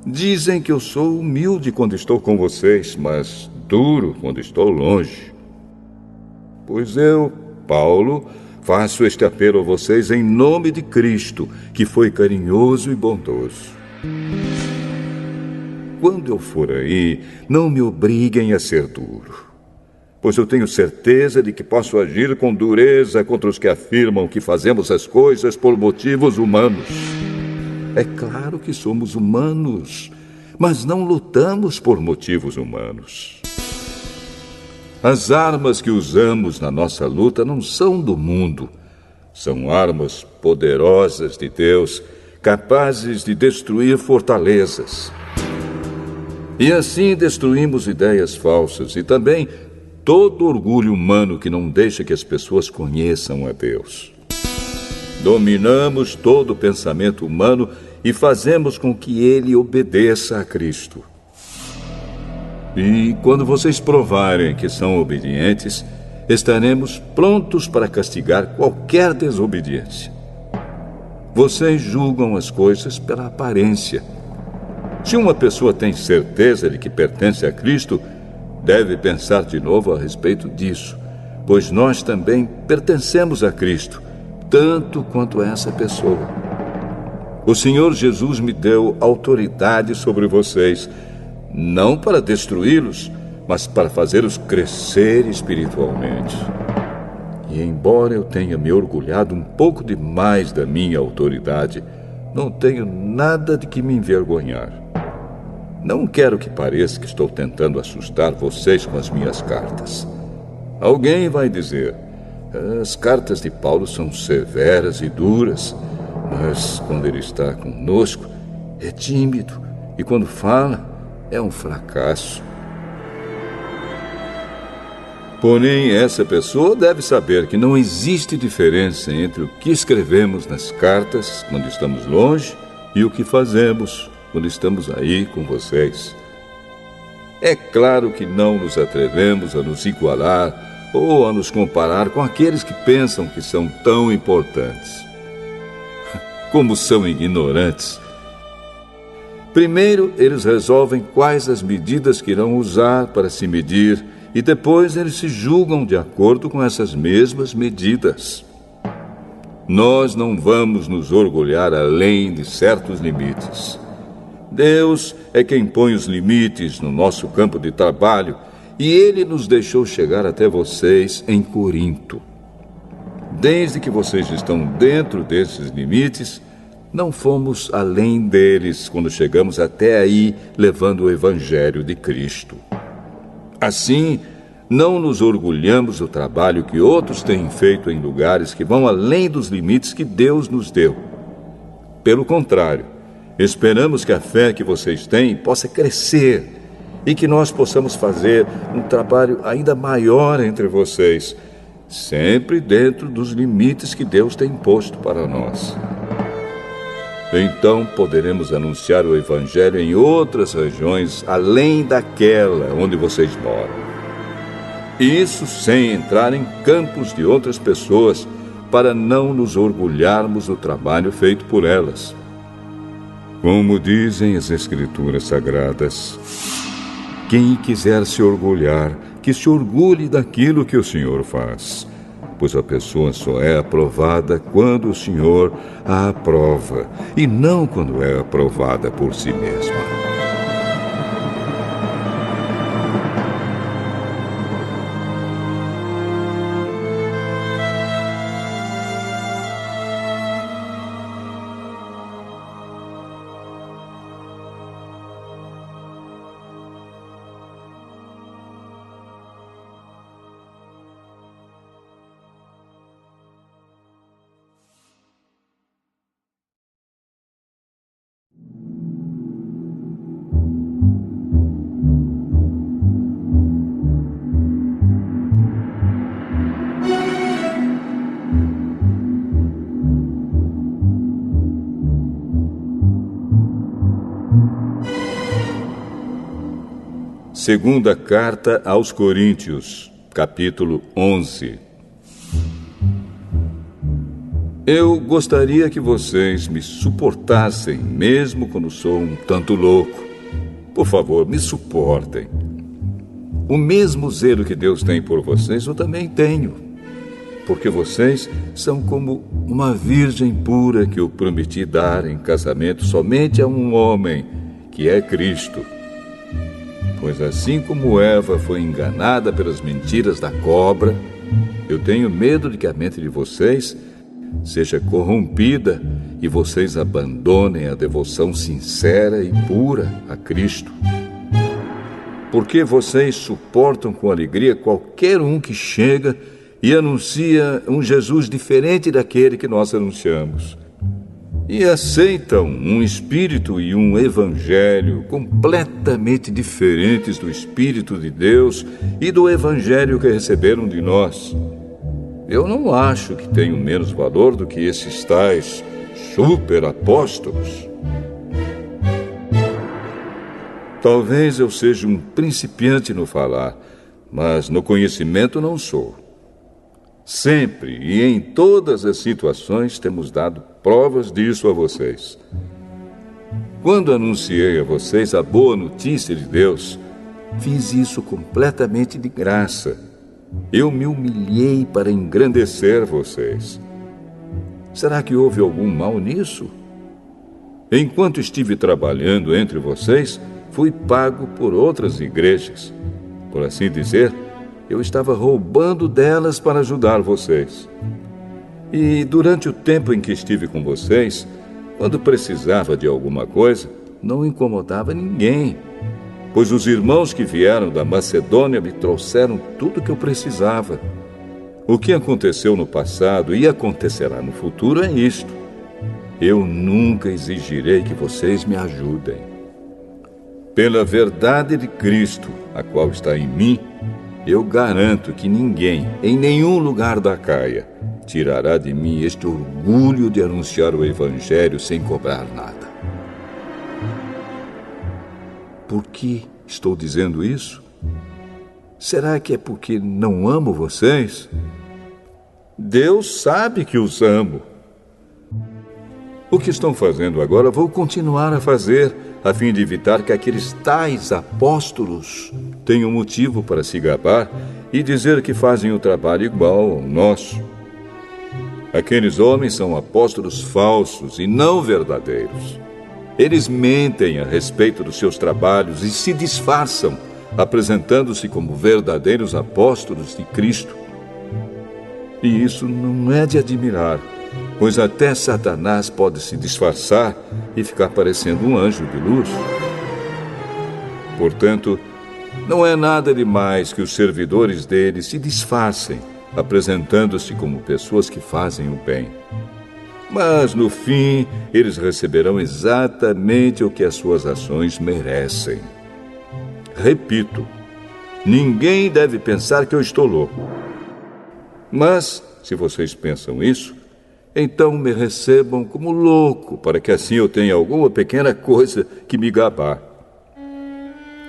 Dizem que eu sou humilde quando estou com vocês, mas duro quando estou longe. Pois eu, Paulo, faço este apelo a vocês em nome de Cristo, que foi carinhoso e bondoso. Quando eu for aí, não me obriguem a ser duro, pois eu tenho certeza de que posso agir com dureza contra os que afirmam que fazemos as coisas por motivos humanos. É claro que somos humanos, mas não lutamos por motivos humanos. As armas que usamos na nossa luta não são do mundo. São armas poderosas de Deus, capazes de destruir fortalezas. E assim destruímos ideias falsas e também todo orgulho humano que não deixa que as pessoas conheçam a Deus. Dominamos todo o pensamento humano e fazemos com que ele obedeça a Cristo. E quando vocês provarem que são obedientes, estaremos prontos para castigar qualquer desobediência. Vocês julgam as coisas pela aparência. Se uma pessoa tem certeza de que pertence a Cristo, deve pensar de novo a respeito disso, pois nós também pertencemos a Cristo, tanto quanto essa pessoa. O Senhor Jesus me deu autoridade sobre vocês, não para destruí-los, mas para fazê-los crescer espiritualmente. E embora eu tenha me orgulhado um pouco demais da minha autoridade, não tenho nada de que me envergonhar. Não quero que pareça que estou tentando assustar vocês com as minhas cartas. Alguém vai dizer, as cartas de Paulo são severas e duras, mas quando ele está conosco, é tímido, e quando fala, é um fracasso. Porém, essa pessoa deve saber que não existe diferença entre o que escrevemos nas cartas quando estamos longe e o que fazemos quando estamos aí com vocês. É claro que não nos atrevemos a nos igualar ou a nos comparar com aqueles que pensam que são tão importantes. Como são ignorantes! Primeiro, eles resolvem quais as medidas que irão usar para se medir, e depois eles se julgam de acordo com essas mesmas medidas. Nós não vamos nos orgulhar além de certos limites. Deus é quem põe os limites no nosso campo de trabalho, e Ele nos deixou chegar até vocês em Corinto. Desde que vocês estão dentro desses limites, não fomos além deles quando chegamos até aí levando o Evangelho de Cristo. Assim, não nos orgulhamos do trabalho que outros têm feito em lugares que vão além dos limites que Deus nos deu. Pelo contrário, esperamos que a fé que vocês têm possa crescer e que nós possamos fazer um trabalho ainda maior entre vocês, sempre dentro dos limites que Deus tem posto para nós. Então poderemos anunciar o Evangelho em outras regiões além daquela onde vocês moram. Isso sem entrar em campos de outras pessoas, para não nos orgulharmos do trabalho feito por elas. Como dizem as Escrituras Sagradas, quem quiser se orgulhar, que se orgulhe daquilo que o Senhor faz, pois a pessoa só é aprovada quando o Senhor a aprova, e não quando é aprovada por si mesma. Segunda Carta aos Coríntios, capítulo 11. Eu gostaria que vocês me suportassem, mesmo quando sou um tanto louco. Por favor, me suportem. O mesmo zelo que Deus tem por vocês, eu também tenho. Porque vocês são como uma virgem pura que eu prometi dar em casamento somente a um homem, que é Cristo. Pois assim como Eva foi enganada pelas mentiras da cobra, eu tenho medo de que a mente de vocês seja corrompida e vocês abandonem a devoção sincera e pura a Cristo. Porque vocês suportam com alegria qualquer um que chega e anuncia um Jesus diferente daquele que nós anunciamos. E aceitam um espírito e um evangelho completamente diferentes do Espírito de Deus e do evangelho que receberam de nós. Eu não acho que tenho menos valor do que esses tais super-apóstolos. Talvez eu seja um principiante no falar, mas no conhecimento não sou. Sempre e em todas as situações temos dado provas disso a vocês. Quando anunciei a vocês a boa notícia de Deus, fiz isso completamente de graça. Eu me humilhei para engrandecer vocês. Será que houve algum mal nisso? Enquanto estive trabalhando entre vocês, fui pago por outras igrejas. Por assim dizer, eu estava roubando delas para ajudar vocês. E durante o tempo em que estive com vocês, quando precisava de alguma coisa, não incomodava ninguém, pois os irmãos que vieram da Macedônia me trouxeram tudo o que eu precisava. O que aconteceu no passado e acontecerá no futuro é isto: eu nunca exigirei que vocês me ajudem. Pela verdade de Cristo, a qual está em mim, eu garanto que ninguém, em nenhum lugar da Acaia, tirará de mim este orgulho de anunciar o Evangelho sem cobrar nada. Por que estou dizendo isso? Será que é porque não amo vocês? Deus sabe que os amo. O que estão fazendo agora, vou continuar a fazer, a fim de evitar que aqueles tais apóstolos tenham motivo para se gabar e dizer que fazem o trabalho igual ao nosso. Aqueles homens são apóstolos falsos e não verdadeiros. Eles mentem a respeito dos seus trabalhos e se disfarçam, apresentando-se como verdadeiros apóstolos de Cristo. E isso não é de admirar, pois até Satanás pode se disfarçar e ficar parecendo um anjo de luz. Portanto, não é nada demais que os servidores dele se disfarcem, apresentando-se como pessoas que fazem o bem. Mas, no fim, eles receberão exatamente o que as suas ações merecem. Repito, ninguém deve pensar que eu estou louco. Mas, se vocês pensam isso, então me recebam como louco, para que assim eu tenha alguma pequena coisa que me gabar.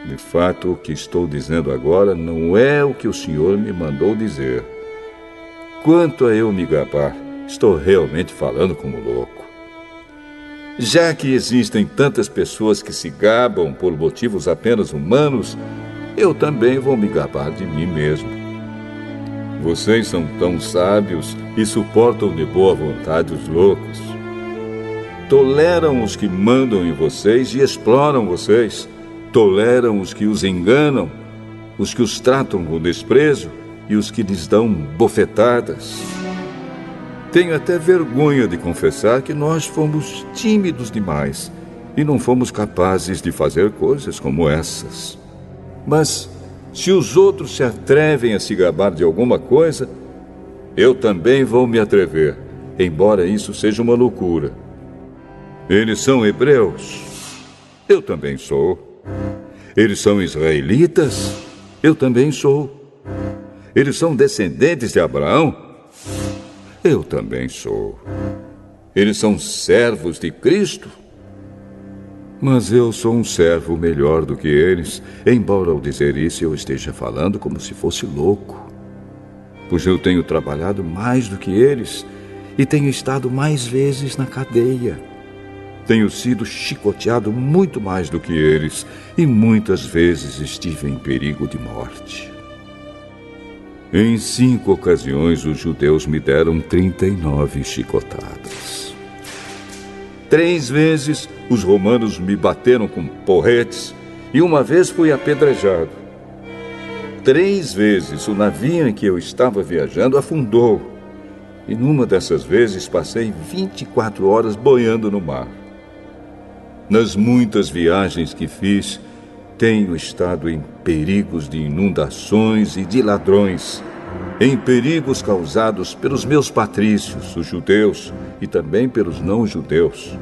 De fato, o que estou dizendo agora não é o que o Senhor me mandou dizer. Quanto a eu me gabar, estou realmente falando como louco. Já que existem tantas pessoas que se gabam por motivos apenas humanos, eu também vou me gabar de mim mesmo. Vocês são tão sábios e suportam de boa vontade os loucos. Toleram os que mandam em vocês e exploram vocês. Toleram os que os enganam, os que os tratam com desprezo e os que lhes dão bofetadas. Tenho até vergonha de confessar que nós fomos tímidos demais e não fomos capazes de fazer coisas como essas. Mas, se os outros se atrevem a se gabar de alguma coisa, eu também vou me atrever, embora isso seja uma loucura. Eles são hebreus, eu também sou. Eles são israelitas, eu também sou. Eles são descendentes de Abraão, eu também sou. Eles são servos de Cristo, mas eu sou um servo melhor do que eles, embora ao dizer isso eu esteja falando como se fosse louco. Pois eu tenho trabalhado mais do que eles e tenho estado mais vezes na cadeia. Tenho sido chicoteado muito mais do que eles e muitas vezes estive em perigo de morte. Em 5 ocasiões, os judeus me deram 39 chicotadas. 3 vezes, os romanos me bateram com porretes e uma vez fui apedrejado. 3 vezes, o navio em que eu estava viajando afundou. E numa dessas vezes, passei 24 horas boiando no mar. Nas muitas viagens que fiz, tenho estado em perigos de inundações e de ladrões, em perigos causados pelos meus patrícios, os judeus, e também pelos não-judeus.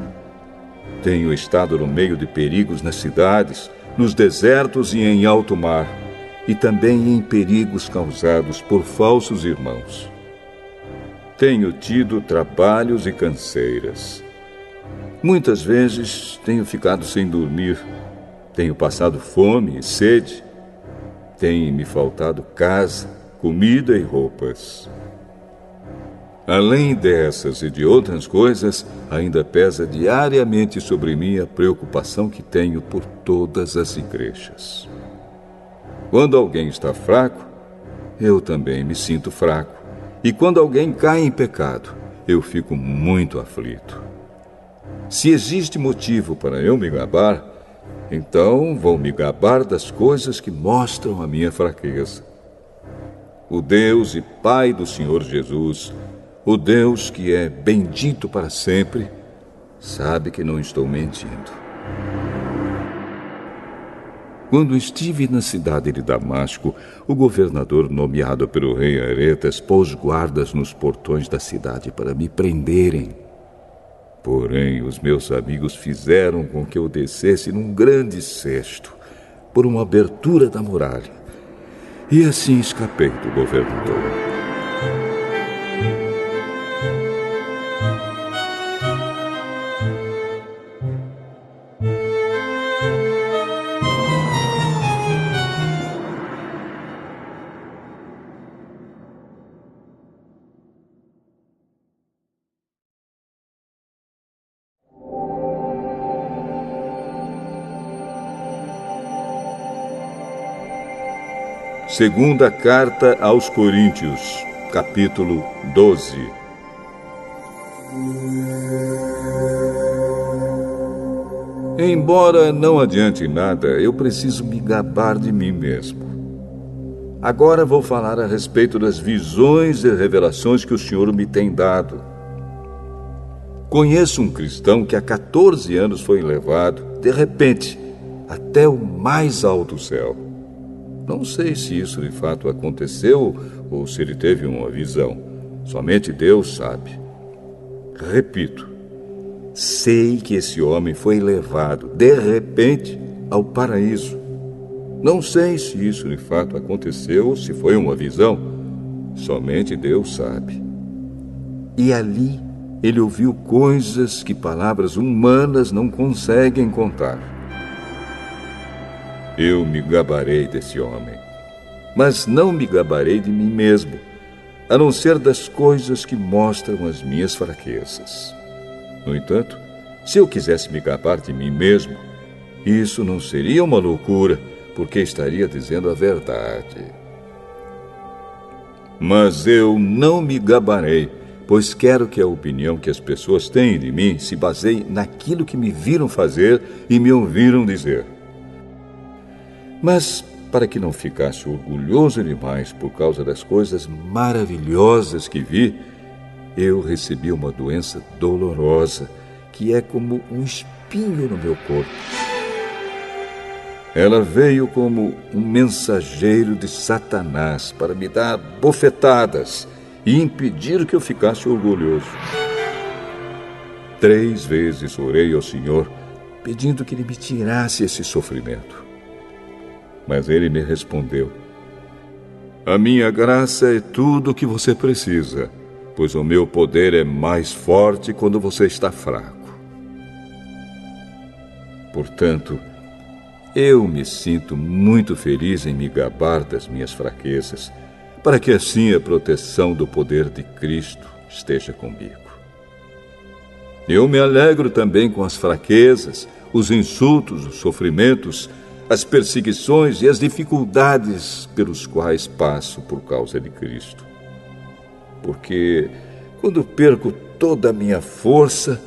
Tenho estado no meio de perigos nas cidades, nos desertos e em alto mar, e também em perigos causados por falsos irmãos. Tenho tido trabalhos e canseiras. Muitas vezes tenho ficado sem dormir. Tenho passado fome e sede. Tem me faltado casa, comida e roupas. Além dessas e de outras coisas, ainda pesa diariamente sobre mim a preocupação que tenho por todas as igrejas. Quando alguém está fraco, eu também me sinto fraco. E quando alguém cai em pecado, eu fico muito aflito. Se existe motivo para eu me gabar, então vou me gabar das coisas que mostram a minha fraqueza. O Deus e Pai do Senhor Jesus, o Deus que é bendito para sempre, sabe que não estou mentindo. Quando estive na cidade de Damasco, o governador nomeado pelo rei Aretas pôs guardas nos portões da cidade para me prenderem. Porém, os meus amigos fizeram com que eu descesse num grande cesto, por uma abertura da muralha, e assim escapei do governador. Segunda Carta aos Coríntios, capítulo 12. Embora não adiante nada, eu preciso me gabar de mim mesmo. Agora vou falar a respeito das visões e revelações que o Senhor me tem dado. Conheço um cristão que há 14 anos foi levado, de repente, até o mais alto céu. Não sei se isso de fato aconteceu ou se ele teve uma visão. Somente Deus sabe. Repito, sei que esse homem foi levado, de repente, ao paraíso. Não sei se isso de fato aconteceu ou se foi uma visão. Somente Deus sabe. E ali ele ouviu coisas que palavras humanas não conseguem contar. Eu me gabarei desse homem, mas não me gabarei de mim mesmo, a não ser das coisas que mostram as minhas fraquezas. No entanto, se eu quisesse me gabar de mim mesmo, isso não seria uma loucura, porque estaria dizendo a verdade. Mas eu não me gabarei, pois quero que a opinião que as pessoas têm de mim se baseie naquilo que me viram fazer e me ouviram dizer. Mas, para que não ficasse orgulhoso demais por causa das coisas maravilhosas que vi, eu recebi uma doença dolorosa, que é como um espinho no meu corpo. Ela veio como um mensageiro de Satanás para me dar bofetadas e impedir que eu ficasse orgulhoso. 3 vezes orei ao Senhor, pedindo que Ele me tirasse esse sofrimento. Mas Ele me respondeu: a minha graça é tudo o que você precisa, pois o meu poder é mais forte quando você está fraco. Portanto, eu me sinto muito feliz em me gabar das minhas fraquezas, para que assim a proteção do poder de Cristo esteja comigo. Eu me alegro também com as fraquezas, os insultos, os sofrimentos, as perseguições e as dificuldades pelos quais passo por causa de Cristo. Porque quando perco toda a minha força,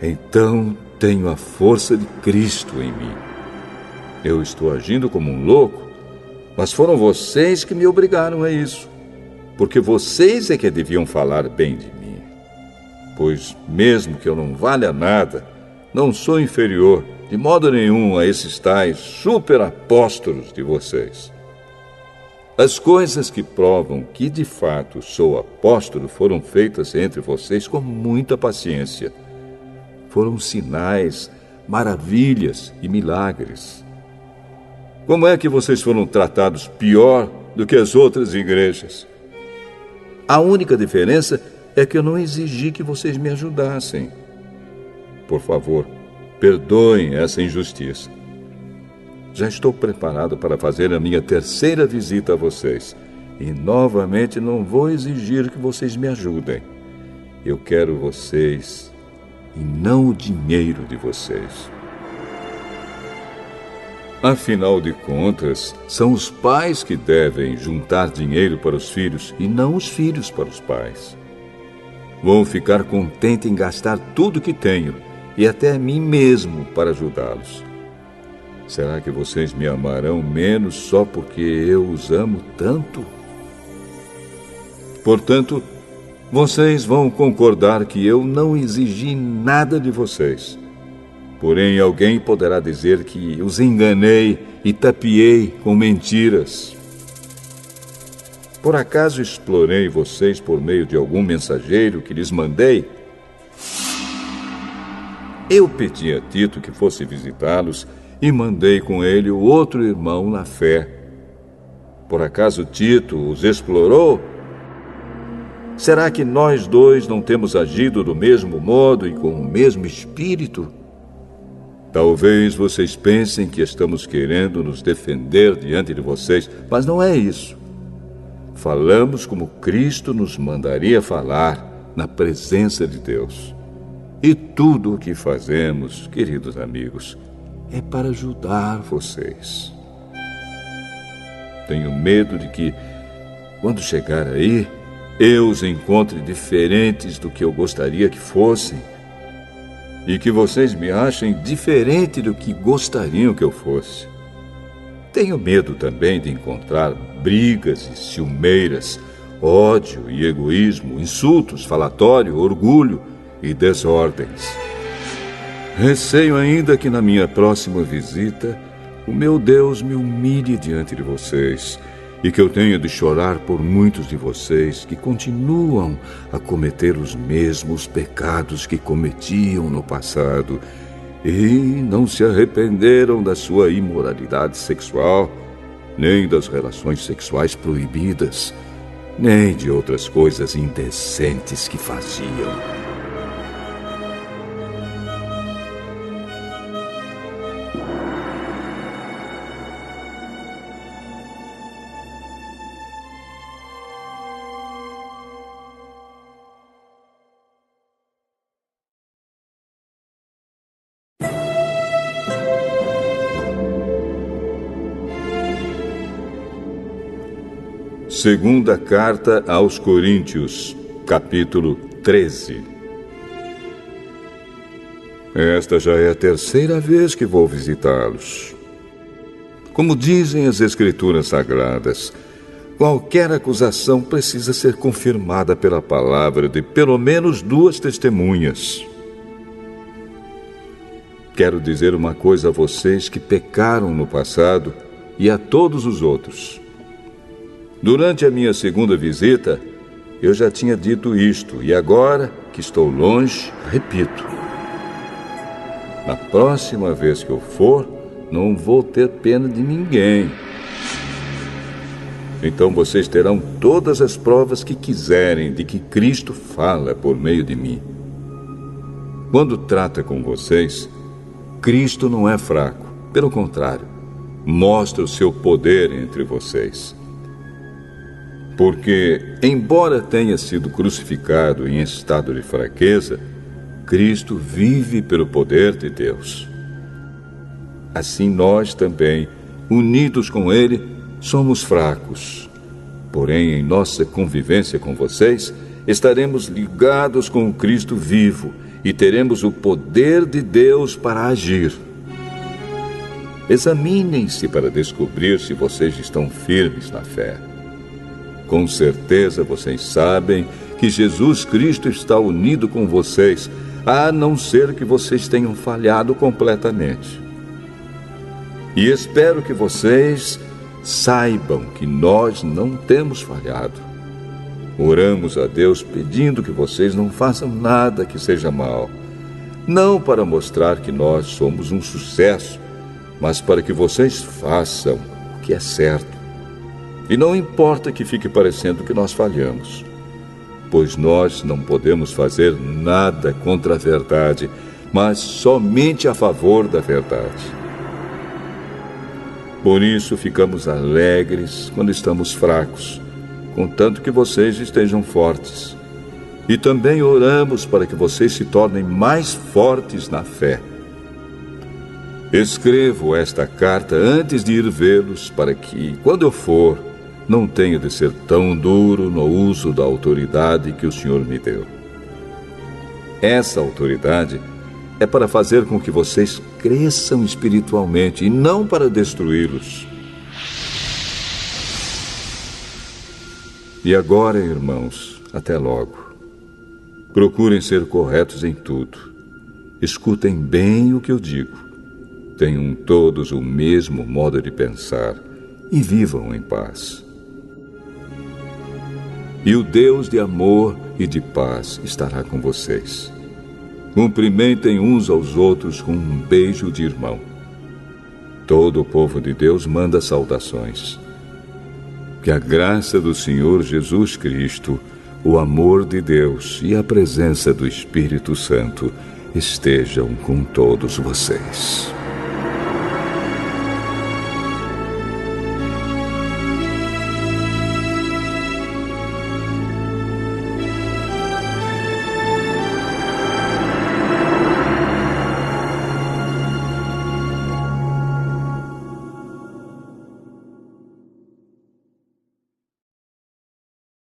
então tenho a força de Cristo em mim. Eu estou agindo como um louco, mas foram vocês que me obrigaram a isso, porque vocês é que deviam falar bem de mim. Pois mesmo que eu não valha nada, não sou inferior de modo nenhum a esses tais superapóstolos de vocês. As coisas que provam que de fato sou apóstolo foram feitas entre vocês com muita paciência. Foram sinais, maravilhas e milagres. Como é que vocês foram tratados pior do que as outras igrejas? A única diferença é que eu não exigi que vocês me ajudassem. Por favor, perdoem essa injustiça. Já estou preparado para fazer a minha 3ª visita a vocês. E novamente não vou exigir que vocês me ajudem. Eu quero vocês e não o dinheiro de vocês. Afinal de contas, são os pais que devem juntar dinheiro para os filhos e não os filhos para os pais. Vou ficar contente em gastar tudo que tenho e até a mim mesmo para ajudá-los. Será que vocês me amarão menos só porque eu os amo tanto? Portanto, vocês vão concordar que eu não exigi nada de vocês. Porém, alguém poderá dizer que os enganei e tapeei com mentiras. Por acaso explorei vocês por meio de algum mensageiro que lhes mandei? Eu pedi a Tito que fosse visitá-los e mandei com ele o outro irmão na fé. Por acaso Tito os explorou? Será que nós dois não temos agido do mesmo modo e com o mesmo espírito? Talvez vocês pensem que estamos querendo nos defender diante de vocês, mas não é isso. Falamos como Cristo nos mandaria falar na presença de Deus. E tudo o que fazemos, queridos amigos, é para ajudar vocês. Tenho medo de que, quando chegar aí, eu os encontre diferentes do que eu gostaria que fossem e que vocês me achem diferente do que gostariam que eu fosse. Tenho medo também de encontrar brigas e ciumeiras, ódio e egoísmo, insultos, falatório, orgulho e desordens. Receio ainda que na minha próxima visita o meu Deus me humilhe diante de vocês e que eu tenha de chorar por muitos de vocês que continuam a cometer os mesmos pecados que cometiam no passado e não se arrependeram da sua imoralidade sexual, nem das relações sexuais proibidas, nem de outras coisas indecentes que faziam. Segunda Carta aos Coríntios, capítulo 13. Esta já é a terceira vez que vou visitá-los. Como dizem as Escrituras Sagradas, qualquer acusação precisa ser confirmada pela palavra de pelo menos 2 testemunhas. Quero dizer uma coisa a vocês que pecaram no passado e a todos os outros. Durante a minha segunda visita, eu já tinha dito isto, e agora que estou longe, repito. Na próxima vez que eu for, não vou ter pena de ninguém. Então vocês terão todas as provas que quiserem de que Cristo fala por meio de mim. Quando trata com vocês, Cristo não é fraco, pelo contrário, mostra o seu poder entre vocês. Porque, embora tenha sido crucificado em estado de fraqueza, Cristo vive pelo poder de Deus. Assim nós também, unidos com Ele, somos fracos. Porém, em nossa convivência com vocês, estaremos ligados com o Cristo vivo e teremos o poder de Deus para agir. Examinem-se para descobrir se vocês estão firmes na fé. Com certeza vocês sabem que Jesus Cristo está unido com vocês, a não ser que vocês tenham falhado completamente. E espero que vocês saibam que nós não temos falhado. Oramos a Deus pedindo que vocês não façam nada que seja mal, não para mostrar que nós somos um sucesso, mas para que vocês façam o que é certo. E não importa que fique parecendo que nós falhamos, pois nós não podemos fazer nada contra a verdade, mas somente a favor da verdade. Por isso ficamos alegres quando estamos fracos, contanto que vocês estejam fortes. E também oramos para que vocês se tornem mais fortes na fé. Escrevo esta carta antes de ir vê-los, para que, quando eu for, não tenha de ser tão duro no uso da autoridade que o Senhor me deu. Essa autoridade é para fazer com que vocês cresçam espiritualmente e não para destruí-los. E agora, irmãos, até logo. Procurem ser corretos em tudo. Escutem bem o que eu digo. Tenham todos o mesmo modo de pensar e vivam em paz. E o Deus de amor e de paz estará com vocês. Cumprimentem uns aos outros com um beijo de irmão. Todo o povo de Deus manda saudações. Que a graça do Senhor Jesus Cristo, o amor de Deus e a presença do Espírito Santo estejam com todos vocês.